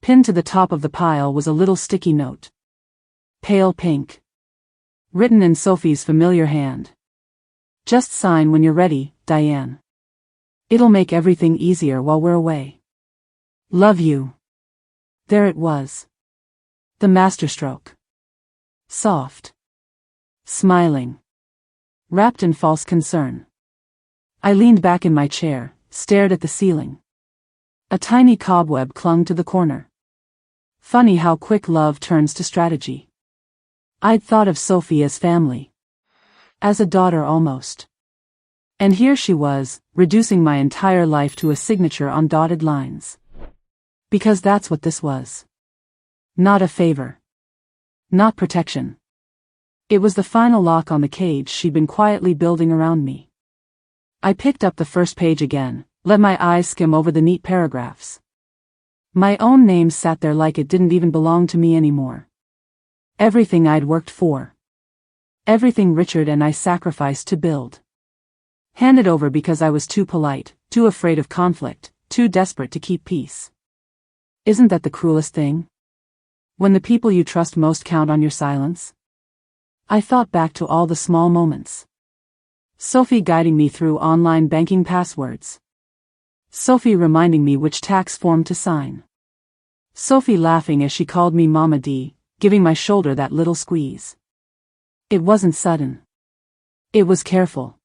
Pinned to the top of the pile was a little sticky note. Pale pink. Written in Sophie's familiar hand. Just sign when you're ready, Diane. It'll make everything easier while we're away. Love you. There it was. The masterstroke. Soft. Smiling. Wrapped in false concern. I leaned back in my chair, stared at the ceiling. A tiny cobweb clung to the corner. Funny how quick love turns to strategy. I'd thought of Sophie as family. As a daughter almost. And here she was, reducing my entire life to a signature on dotted lines. Because that's what this was. Not a favor. Not protection. It was the final lock on the cage she'd been quietly building around me. I picked up the first page again, let my eyes skim over the neat paragraphs. My own name sat there like it didn't even belong to me anymore. Everything I'd worked for. Everything Richard and I sacrificed to build. Handed over because I was too polite, too afraid of conflict, too desperate to keep peace. Isn't that the cruelest thing? When the people you trust most count on your silence? I thought back to all the small moments. Sophie guiding me through online banking passwords. Sophie reminding me which tax form to sign. Sophie laughing as she called me Mama D, giving my shoulder that little squeeze. It wasn't sudden. It was careful.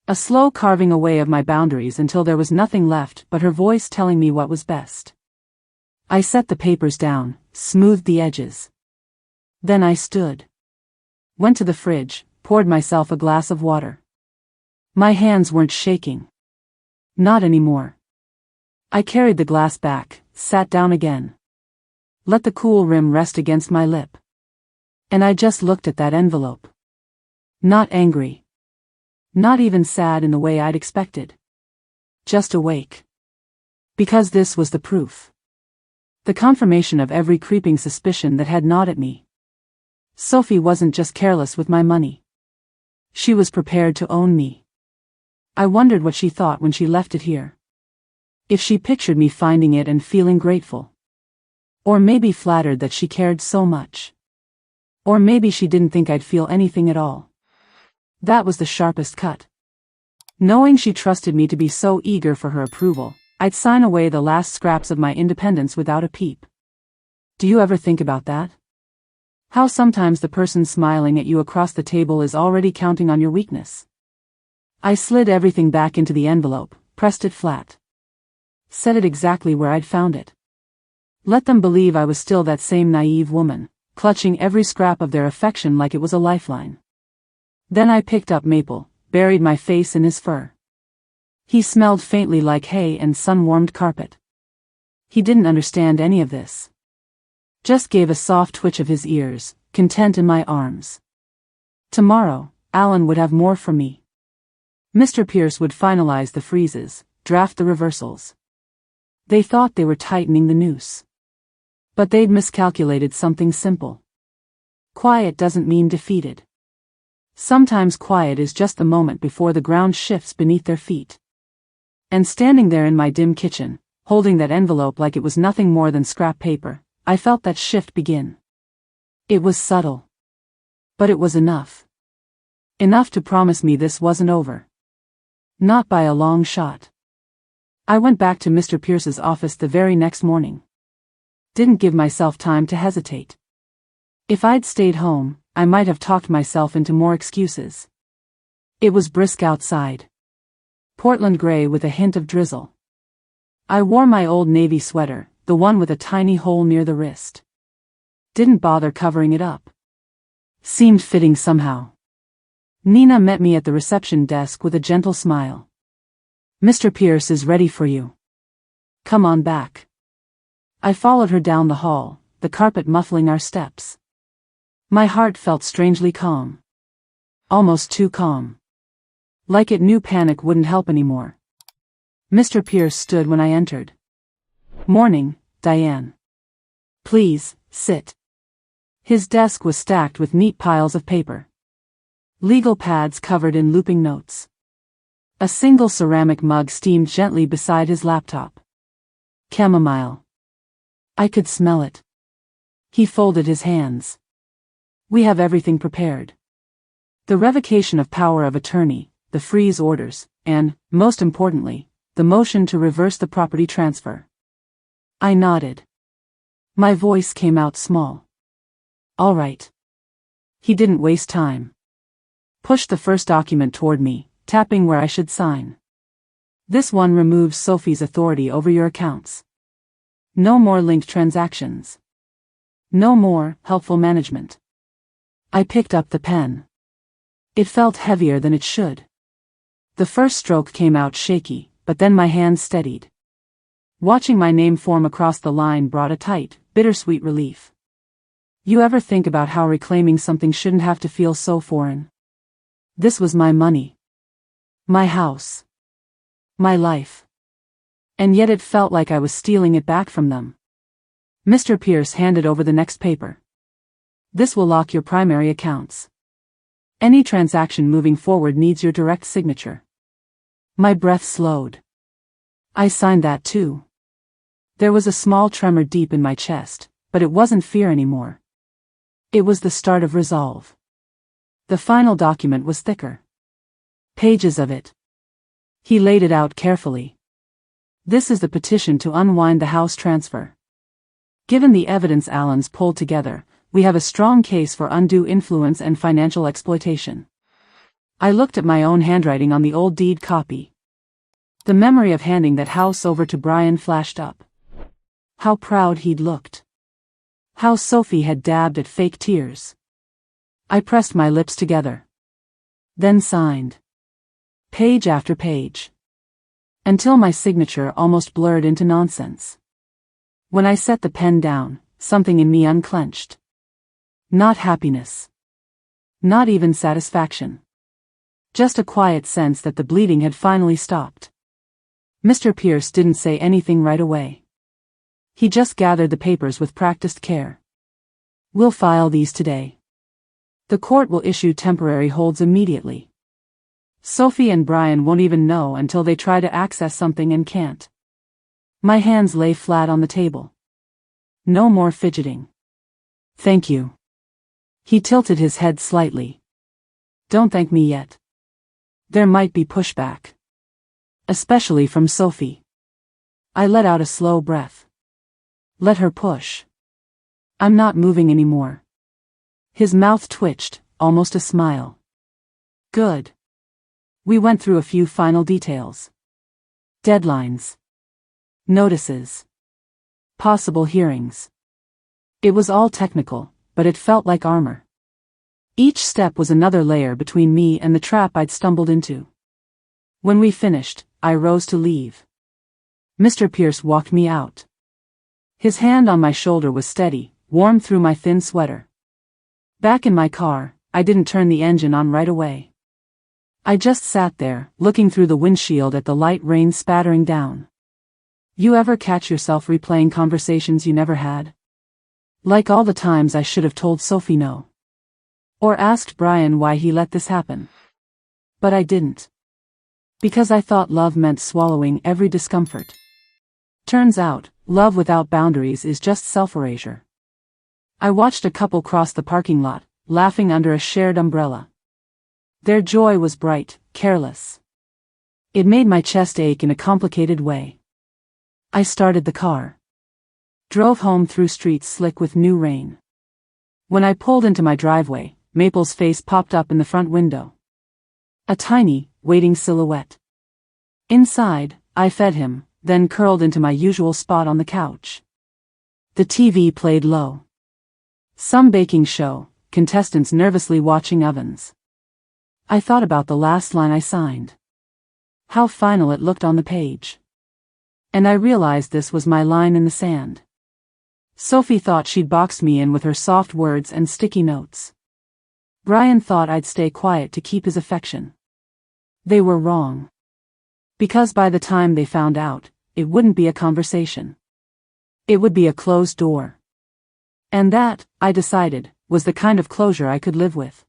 A slow carving away of my boundaries until there was nothing left but her voice telling me what was best. I set the papers down, smoothed the edges. Then I stood. Went to the fridge, poured myself a glass of water. My hands weren't shaking. Not anymore. I carried the glass back, sat down again. Let the cool rim rest against my lip. And I just looked at that envelope. Not angry. Not even sad in the way I'd expected. Just awake. Because this was the proof. The confirmation of every creeping suspicion that had gnawed at me. Sophie wasn't just careless with my money. She was prepared to own me. I wondered what she thought when she left it here. If she pictured me finding it and feeling grateful. Or maybe flattered that she cared so much. Or maybe she didn't think I'd feel anything at all. That was the sharpest cut. Knowing she trusted me to be so eager for her approval, I'd sign away the last scraps of my independence without a peep. Do you ever think about that? How sometimes the person smiling at you across the table is already counting on your weakness. I slid everything back into the envelope, pressed it flat. Set it exactly where I'd found it. Let them believe I was still that same naive woman, clutching every scrap of their affection like it was a lifeline. Then I picked up Maple, buried my face in his fur. He smelled faintly like hay and sun-warmed carpet. He didn't understand any of this. Just gave a soft twitch of his ears, content in my arms. Tomorrow, Alan would have more for me. Mr. Pierce would finalize the freezes, draft the reversals. They thought they were tightening the noose. But they'd miscalculated something simple. Quiet doesn't mean defeated. Sometimes quiet is just the moment before the ground shifts beneath their feet. And standing there in my dim kitchen, holding that envelope like it was nothing more than scrap paper, I felt that shift begin. It was subtle. But it was enough. Enough to promise me this wasn't over. Not by a long shot. I went back to Mr. Pierce's office the very next morning. Didn't give myself time to hesitate. If I'd stayed home, I might have talked myself into more excuses. It was brisk outside. Portland gray with a hint of drizzle. I wore my old navy sweater, the one with a tiny hole near the wrist. Didn't bother covering it up. Seemed fitting somehow. Nina met me at the reception desk with a gentle smile. Mr. Pierce is ready for you. Come on back. I followed her down the hall, the carpet muffling our steps. My heart felt strangely calm. Almost too calm. Like it knew panic wouldn't help anymore. Mr. Pierce stood when I entered. "Morning, Diane. Please, sit." His desk was stacked with neat piles of paper. Legal pads covered in looping notes. A single ceramic mug steamed gently beside his laptop. Chamomile. I could smell it. He folded his hands. "We have everything prepared. The revocation of power of attorney, the freeze orders, and, most importantly, the motion to reverse the property transfer." I nodded. My voice came out small. "All right." He didn't waste time. Pushed the first document toward me, tapping where I should sign. "This one removes Sophie's authority over your accounts. No more linked transactions. No more helpful management." I picked up the pen. It felt heavier than it should. The first stroke came out shaky, but then my hand steadied. Watching my name form across the line brought a tight, bittersweet relief. You ever think about how reclaiming something shouldn't have to feel so foreign? This was my money. My house. My life. And yet it felt like I was stealing it back from them. Mr. Pierce handed over the next paper. "This will lock your primary accounts. Any transaction moving forward needs your direct signature." My breath slowed. I signed that too. There was a small tremor deep in my chest, but it wasn't fear anymore. It was the start of resolve. The final document was thicker. Pages of it. He laid it out carefully. "This is the petition to unwind the house transfer. Given the evidence Allen's pulled together, we have a strong case for undue influence and financial exploitation." I looked at my own handwriting on the old deed copy. The memory of handing that house over to Brian flashed up. How proud he'd looked. How Sophie had dabbed at fake tears. I pressed my lips together. Then signed. Page after page. Until my signature almost blurred into nonsense. When I set the pen down, something in me unclenched. Not happiness. Not even satisfaction. Just a quiet sense that the bleeding had finally stopped. Mr. Pierce didn't say anything right away. He just gathered the papers with practiced care. "We'll file these today. The court will issue temporary holds immediately. Sophie and Brian won't even know until they try to access something and can't." My hands lay flat on the table. No more fidgeting. "Thank you." He tilted his head slightly. "Don't thank me yet. There might be pushback. Especially from Sophie." I let out a slow breath. Let her push. I'm not moving anymore. His mouth twitched, almost a smile. "Good." We went through a few final details. Deadlines. Notices. Possible hearings. It was all technical, but it felt like armor. Each step was another layer between me and the trap I'd stumbled into. When we finished, I rose to leave. Mr. Pierce walked me out. His hand on my shoulder was steady, warm through my thin sweater. Back in my car, I didn't turn the engine on right away. I just sat there, looking through the windshield at the light rain spattering down. You ever catch yourself replaying conversations you never had? Like all the times I should have told Sophie no. Or asked Brian why he let this happen. But I didn't. Because I thought love meant swallowing every discomfort. Turns out, love without boundaries is just self-erasure. I watched a couple cross the parking lot, laughing under a shared umbrella. Their joy was bright, careless. It made my chest ache in a complicated way. I started the car. Drove home through streets slick with new rain. When I pulled into my driveway, Maple's face popped up in the front window. A tiny, waiting silhouette. Inside, I fed him, then curled into my usual spot on the couch. The TV played low. Some baking show, contestants nervously watching ovens. I thought about the last line I signed. How final it looked on the page. And I realized this was my line in the sand. Sophie thought she'd boxed me in with her soft words and sticky notes. Brian thought I'd stay quiet to keep his affection. They were wrong. Because by the time they found out, it wouldn't be a conversation. It would be a closed door. And that, I decided, was the kind of closure I could live with.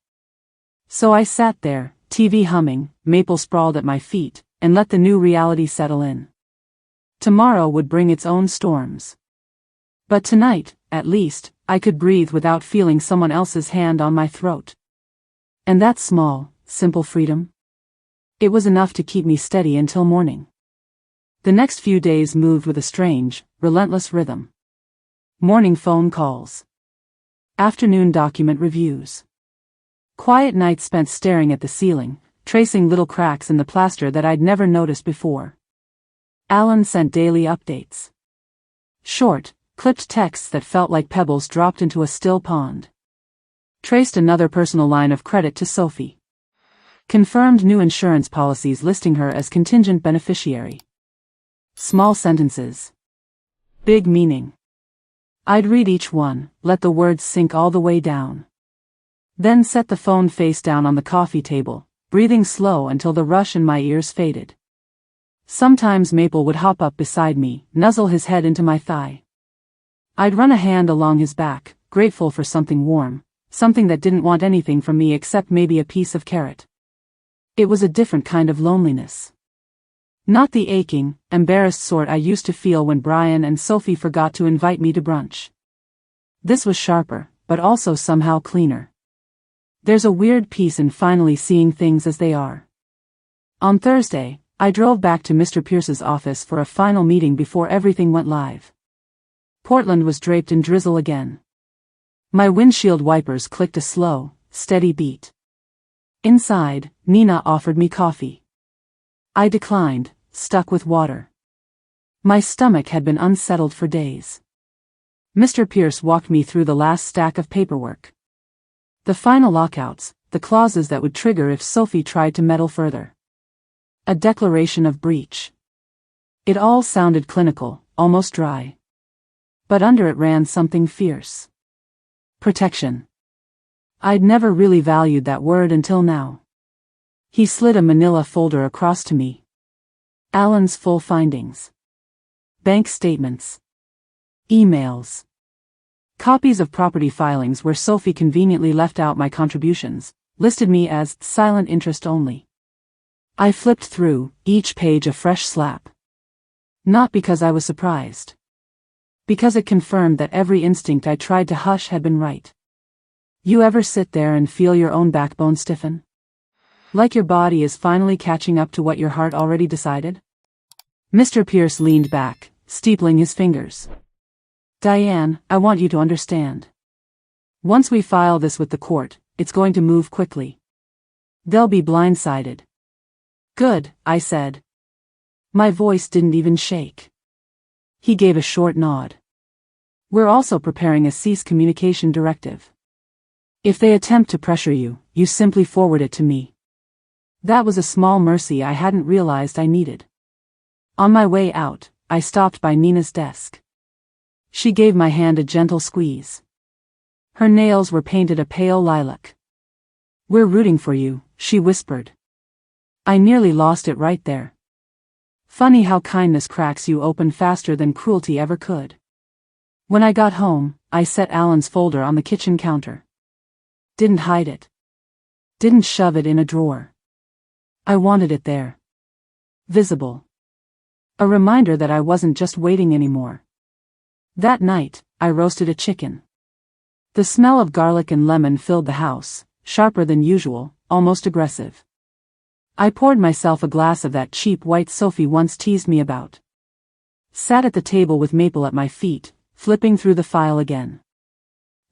So I sat there, TV humming, Maple sprawled at my feet, and let the new reality settle in. Tomorrow would bring its own storms. But tonight, at least, I could breathe without feeling someone else's hand on my throat. And that small, simple freedom? It was enough to keep me steady until morning. The next few days moved with a strange, relentless rhythm. Morning phone calls. Afternoon document reviews. Quiet nights spent staring at the ceiling, tracing little cracks in the plaster that I'd never noticed before. Alan sent daily updates. Short, clipped texts that felt like pebbles dropped into a still pond. Traced another personal line of credit to Sophie. Confirmed new insurance policies listing her as contingent beneficiary. Small sentences. Big meaning. I'd read each one, let the words sink all the way down. Then set the phone face down on the coffee table, breathing slow until the rush in my ears faded. Sometimes Maple would hop up beside me, nuzzle his head into my thigh. I'd run a hand along his back, grateful for something warm, something that didn't want anything from me except maybe a piece of carrot. It was a different kind of loneliness. Not the aching, embarrassed sort I used to feel when Brian and Sophie forgot to invite me to brunch. This was sharper, but also somehow cleaner. There's a weird peace in finally seeing things as they are. On Thursday, I drove back to Mr. Pierce's office for a final meeting before everything went live. Portland was draped in drizzle again. My windshield wipers clicked a slow, steady beat. Inside, Nina offered me coffee. I declined, stuck with water. My stomach had been unsettled for days. Mr. Pierce walked me through the last stack of paperwork. The final lockouts, the clauses that would trigger if Sophie tried to meddle further. A declaration of breach. It all sounded clinical, almost dry. But under it ran something fierce. Protection. I'd never really valued that word until now. He slid a manila folder across to me. Alan's full findings. Bank statements. Emails. Copies of property filings where Sophie conveniently left out my contributions, listed me as silent interest only. I flipped through, each page a fresh slap. Not because I was surprised. Because it confirmed that every instinct I tried to hush had been right. You ever sit there and feel your own backbone stiffen? Like your body is finally catching up to what your heart already decided? Mr. Pierce leaned back, steepling his fingers. Diane, I want you to understand. Once we file this with the court, it's going to move quickly. They'll be blindsided. Good, I said. My voice didn't even shake. He gave a short nod. We're also preparing a cease communication directive. If they attempt to pressure you, you simply forward it to me. That was a small mercy I hadn't realized I needed. On my way out, I stopped by Nina's desk. She gave my hand a gentle squeeze. Her nails were painted a pale lilac. We're rooting for you, she whispered. I nearly lost it right there. Funny how kindness cracks you open faster than cruelty ever could. When I got home, I set Alan's folder on the kitchen counter. Didn't hide it. Didn't shove it in a drawer. I wanted it there. Visible. A reminder that I wasn't just waiting anymore. That night, I roasted a chicken. The smell of garlic and lemon filled the house, sharper than usual, almost aggressive. I poured myself a glass of that cheap white Sophie once teased me about. Sat at the table with Maple at my feet, flipping through the file again.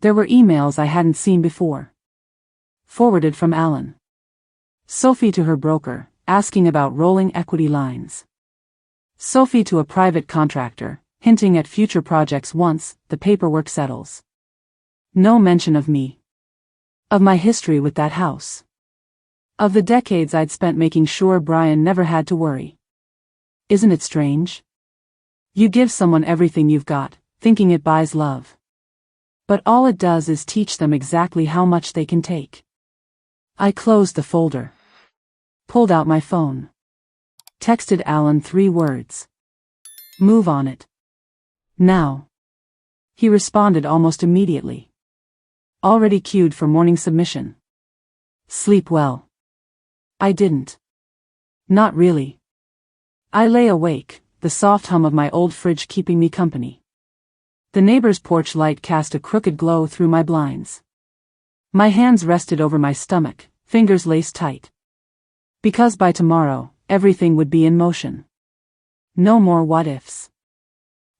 There were emails I hadn't seen before. Forwarded from Alan. Sophie to her broker, asking about rolling equity lines. Sophie to a private contractor, hinting at future projects once the paperwork settles. No mention of me. Of my history with that house. Of the decades I'd spent making sure Brian never had to worry. Isn't it strange? You give someone everything you've got, thinking it buys love. But all it does is teach them exactly how much they can take. I closed the folder. Pulled out my phone. Texted Alan 3 words. Move on it. Now. He responded almost immediately. Already queued for morning submission. Sleep well. I didn't. Not really. I lay awake, the soft hum of my old fridge keeping me company. The neighbor's porch light cast a crooked glow through my blinds. My hands rested over my stomach, fingers laced tight. Because by tomorrow, everything would be in motion. No more what-ifs.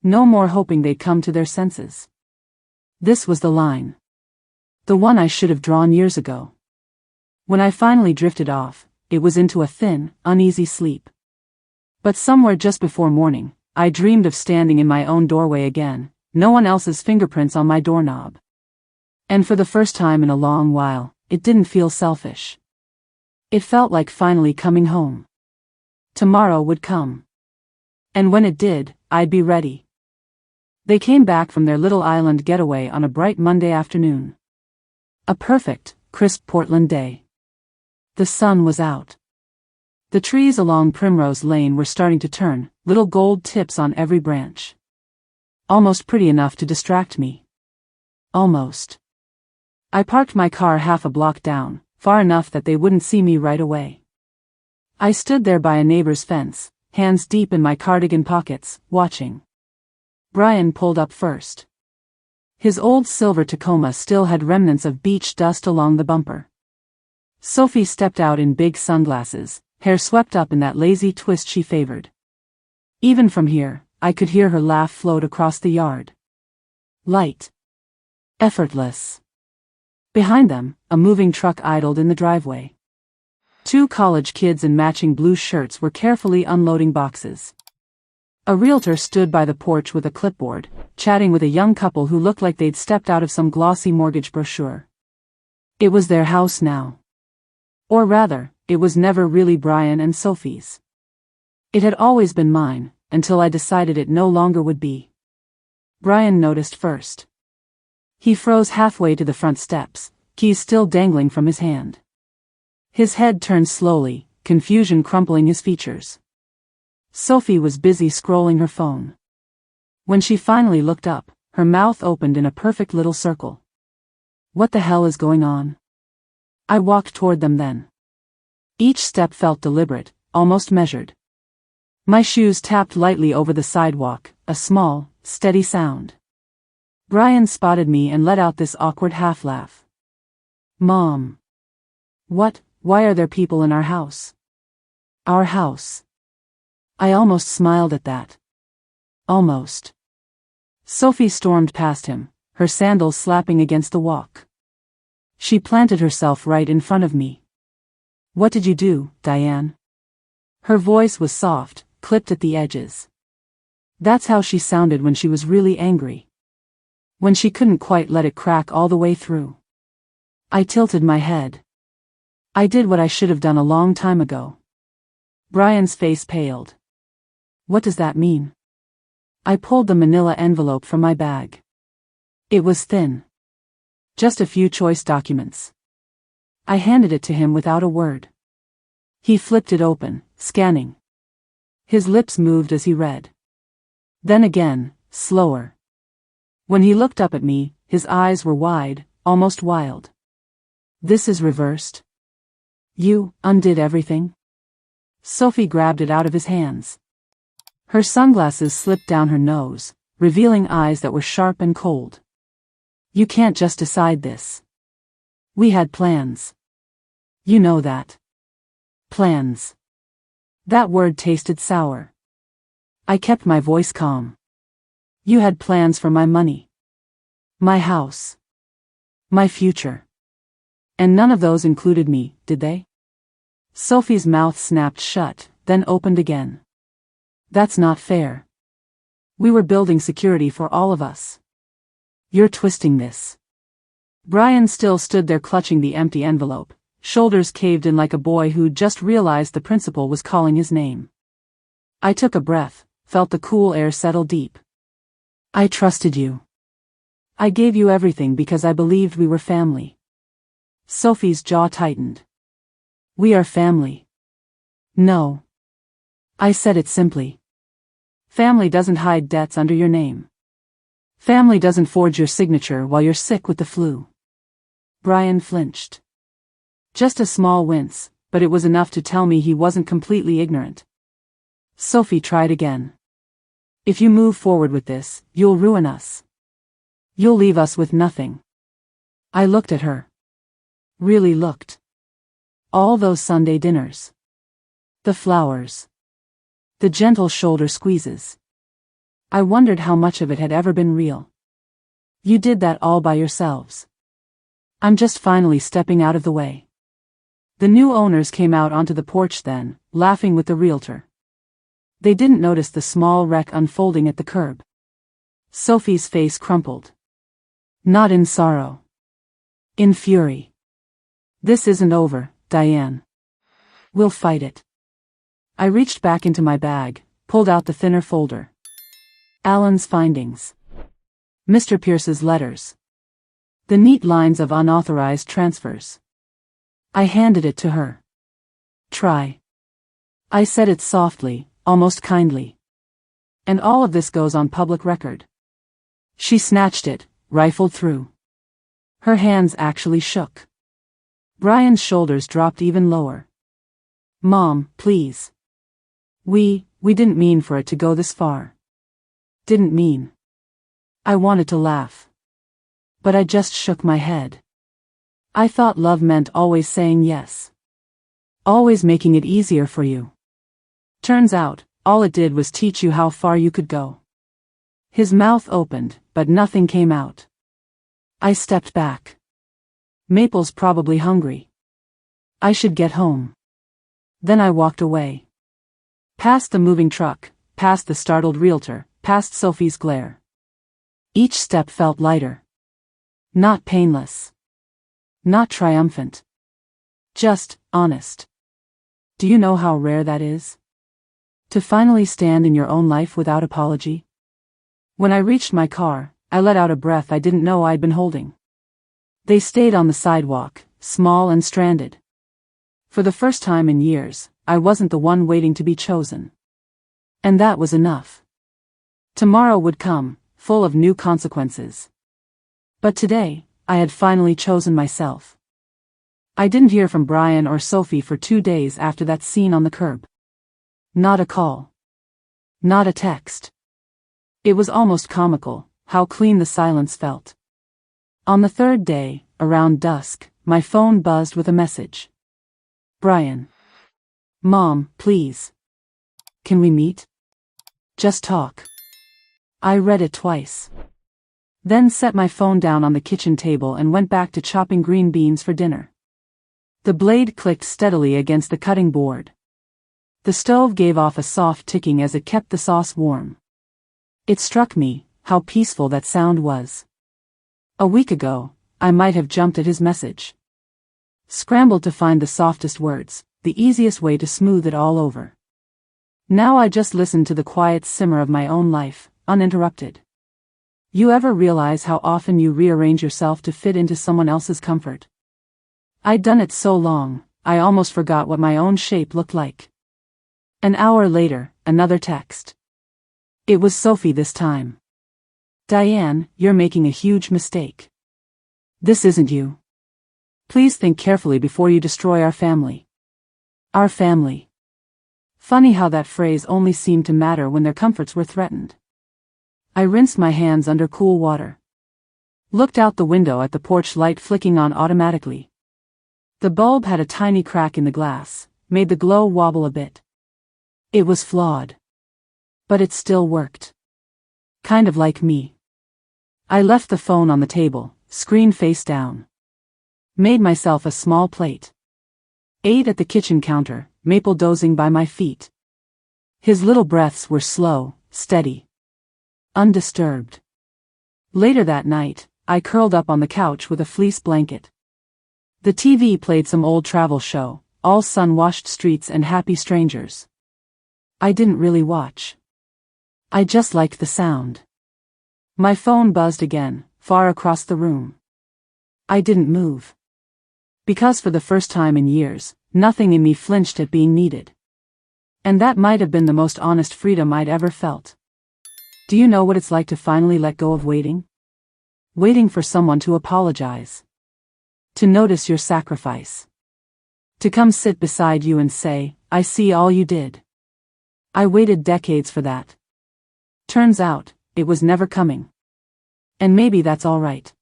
No more hoping they'd come to their senses. This was the line. The one I should have drawn years ago. When I finally drifted off, it was into a thin, uneasy sleep. But somewhere just before morning, I dreamed of standing in my own doorway again, no one else's fingerprints on my doorknob. And for the first time in a long while, it didn't feel selfish. It felt like finally coming home. Tomorrow would come. And when it did, I'd be ready. They came back from their little island getaway on a bright Monday afternoon. A perfect, crisp Portland day. The sun was out. The trees along Primrose Lane were starting to turn, little gold tips on every branch. Almost pretty enough to distract me. Almost. I parked my car half a block down, far enough that they wouldn't see me right away. I stood there by a neighbor's fence, hands deep in my cardigan pockets, watching. Brian pulled up first. His old silver Tacoma still had remnants of beach dust along the bumper. Sophie stepped out in big sunglasses, hair swept up in that lazy twist she favored. Even from here, I could hear her laugh float across the yard. Light. Effortless. Behind them, a moving truck idled in the driveway. 2 college kids in matching blue shirts were carefully unloading boxes. A realtor stood by the porch with a clipboard, chatting with a young couple who looked like they'd stepped out of some glossy mortgage brochure. It was their house now. Or rather, it was never really Brian and Sophie's. It had always been mine, until I decided it no longer would be. Brian noticed first. He froze halfway to the front steps, keys still dangling from his hand. His head turned slowly, confusion crumpling his features. Sophie was busy scrolling her phone. When she finally looked up, her mouth opened in a perfect little circle. What the hell is going on? I walked toward them then. Each step felt deliberate, almost measured. My shoes tapped lightly over the sidewalk, a small, steady sound. Brian spotted me and let out this awkward half-laugh. Mom. What? Why are there people in our house? Our house. I almost smiled at that. Almost. Sophie stormed past him, her sandals slapping against the walk. She planted herself right in front of me. What did you do, Diane? Her voice was soft, clipped at the edges. That's how she sounded when she was really angry. When she couldn't quite let it crack all the way through. I tilted my head. I did what I should have done a long time ago. Brian's face paled. What does that mean? I pulled the manila envelope from my bag. It was thin. Just a few choice documents. I handed it to him without a word. He flipped it open, scanning. His lips moved as he read. Then again, slower. When he looked up at me, his eyes were wide, almost wild. This is reversed. You undid everything? Sophie grabbed it out of his hands. Her sunglasses slipped down her nose, revealing eyes that were sharp and cold. You can't just decide this. We had plans. You know that. Plans. That word tasted sour. I kept my voice calm. You had plans for my money. My house. My future. And none of those included me, did they? Sophie's mouth snapped shut, then opened again. That's not fair. We were building security for all of us. You're twisting this. Brian still stood there clutching the empty envelope, shoulders caved in like a boy who'd just realized the principal was calling his name. I took a breath, felt the cool air settle deep. I trusted you. I gave you everything because I believed we were family. Sophie's jaw tightened. We are family. No. I said it simply. Family doesn't hide debts under your name. Family doesn't forge your signature while you're sick with the flu. Brian flinched. Just a small wince, but it was enough to tell me he wasn't completely ignorant. Sophie tried again. If you move forward with this, you'll ruin us. You'll leave us with nothing. I looked at her. Really looked. All those Sunday dinners. The flowers. The gentle shoulder squeezes. I wondered how much of it had ever been real. You did that all by yourselves. I'm just finally stepping out of the way. The new owners came out onto the porch then, laughing with the realtor. They didn't notice the small wreck unfolding at the curb. Sophie's face crumpled. Not in sorrow. In fury. This isn't over, Diane. We'll fight it. I reached back into my bag, pulled out the thinner folder. Alan's findings. Mr. Pierce's letters. The neat lines of unauthorized transfers. I handed it to her. Try. I said it softly, almost kindly. And all of this goes on public record. She snatched it, rifled through. Her hands actually shook. Brian's shoulders dropped even lower. Mom, please. We didn't mean for it to go this far. Didn't mean. I wanted to laugh. But I just shook my head. I thought love meant always saying yes. Always making it easier for you. Turns out, all it did was teach you how far you could go. His mouth opened, but nothing came out. I stepped back. Maple's probably hungry. I should get home. Then I walked away. Past the moving truck, past the startled realtor, past Sophie's glare. Each step felt lighter. Not painless. Not triumphant. Just honest. Do you know how rare that is? To finally stand in your own life without apology? When I reached my car, I let out a breath I didn't know I'd been holding. They stayed on the sidewalk, small and stranded. For the first time in years, I wasn't the one waiting to be chosen. And that was enough. Tomorrow would come, full of new consequences. But today, I had finally chosen myself. I didn't hear from Brian or Sophie for 2 days after that scene on the curb. Not a call. Not a text. It was almost comical, how clean the silence felt. On the third day, around dusk, my phone buzzed with a message. Brian. Mom, please. Can we meet? Just talk. I read it twice. Then set my phone down on the kitchen table and went back to chopping green beans for dinner. The blade clicked steadily against the cutting board. The stove gave off a soft ticking as it kept the sauce warm. It struck me, how peaceful that sound was. A week ago, I might have jumped at his message. Scrambled to find the softest words, the easiest way to smooth it all over. Now I just listened to the quiet simmer of my own life, uninterrupted. You ever realize how often you rearrange yourself to fit into someone else's comfort? I'd done it so long, I almost forgot what my own shape looked like. An hour later, another text. It was Sophie this time. Diane, you're making a huge mistake. This isn't you. Please think carefully before you destroy our family. Our family. Funny how that phrase only seemed to matter when their comforts were threatened. I rinsed my hands under cool water. Looked out the window at the porch light flicking on automatically. The bulb had a tiny crack in the glass, made the glow wobble a bit. It was flawed. But it still worked. Kind of like me. I left the phone on the table, screen face down. Made myself a small plate. Ate at the kitchen counter, Maple dozing by my feet. His little breaths were slow, steady. Undisturbed. Later that night, I curled up on the couch with a fleece blanket. The TV played some old travel show, all sun-washed streets and happy strangers. I didn't really watch. I just liked the sound. My phone buzzed again, far across the room. I didn't move. Because for the first time in years, nothing in me flinched at being needed. And that might have been the most honest freedom I'd ever felt. Do you know what it's like to finally let go of waiting? Waiting for someone to apologize. To notice your sacrifice. To come sit beside you and say, I see all you did. I waited decades for that. Turns out, it was never coming. And maybe that's all right.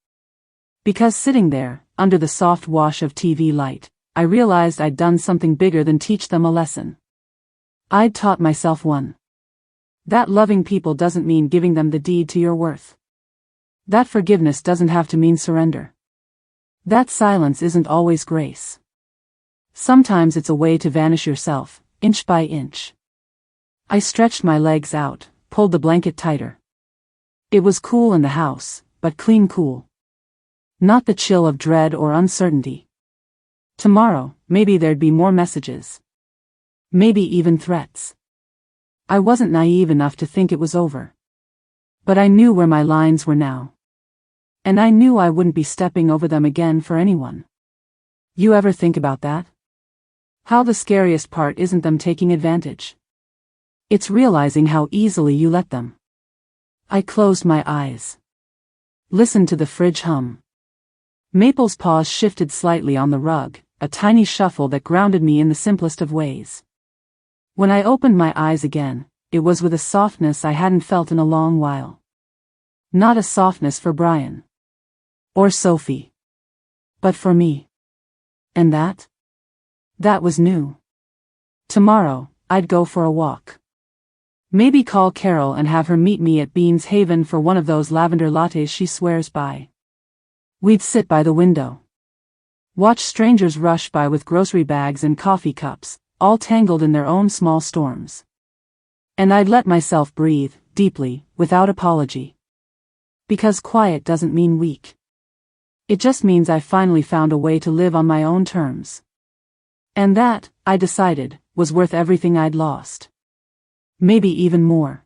Because sitting there, under the soft wash of TV light, I realized I'd done something bigger than teach them a lesson. I'd taught myself one. That loving people doesn't mean giving them the deed to your worth. That forgiveness doesn't have to mean surrender. That silence isn't always grace. Sometimes it's a way to vanish yourself, inch by inch. I stretched my legs out, pulled the blanket tighter. It was cool in the house, but clean cool. Not the chill of dread or uncertainty. Tomorrow, maybe there'd be more messages. Maybe even threats. I wasn't naive enough to think it was over. But I knew where my lines were now. And I knew I wouldn't be stepping over them again for anyone. You ever think about that? How the scariest part isn't them taking advantage. It's realizing how easily you let them. I closed my eyes. Listened to the fridge hum. Maple's paws shifted slightly on the rug, a tiny shuffle that grounded me in the simplest of ways. When I opened my eyes again, it was with a softness I hadn't felt in a long while. Not a softness for Brian. Or Sophie. But for me. And that? That was new. Tomorrow, I'd go for a walk. Maybe call Carol and have her meet me at Beans Haven for one of those lavender lattes she swears by. We'd sit by the window. Watch strangers rush by with grocery bags and coffee cups, all tangled in their own small storms. And I'd let myself breathe, deeply, without apology. Because quiet doesn't mean weak. It just means I finally found a way to live on my own terms. And that, I decided, was worth everything I'd lost. Maybe even more.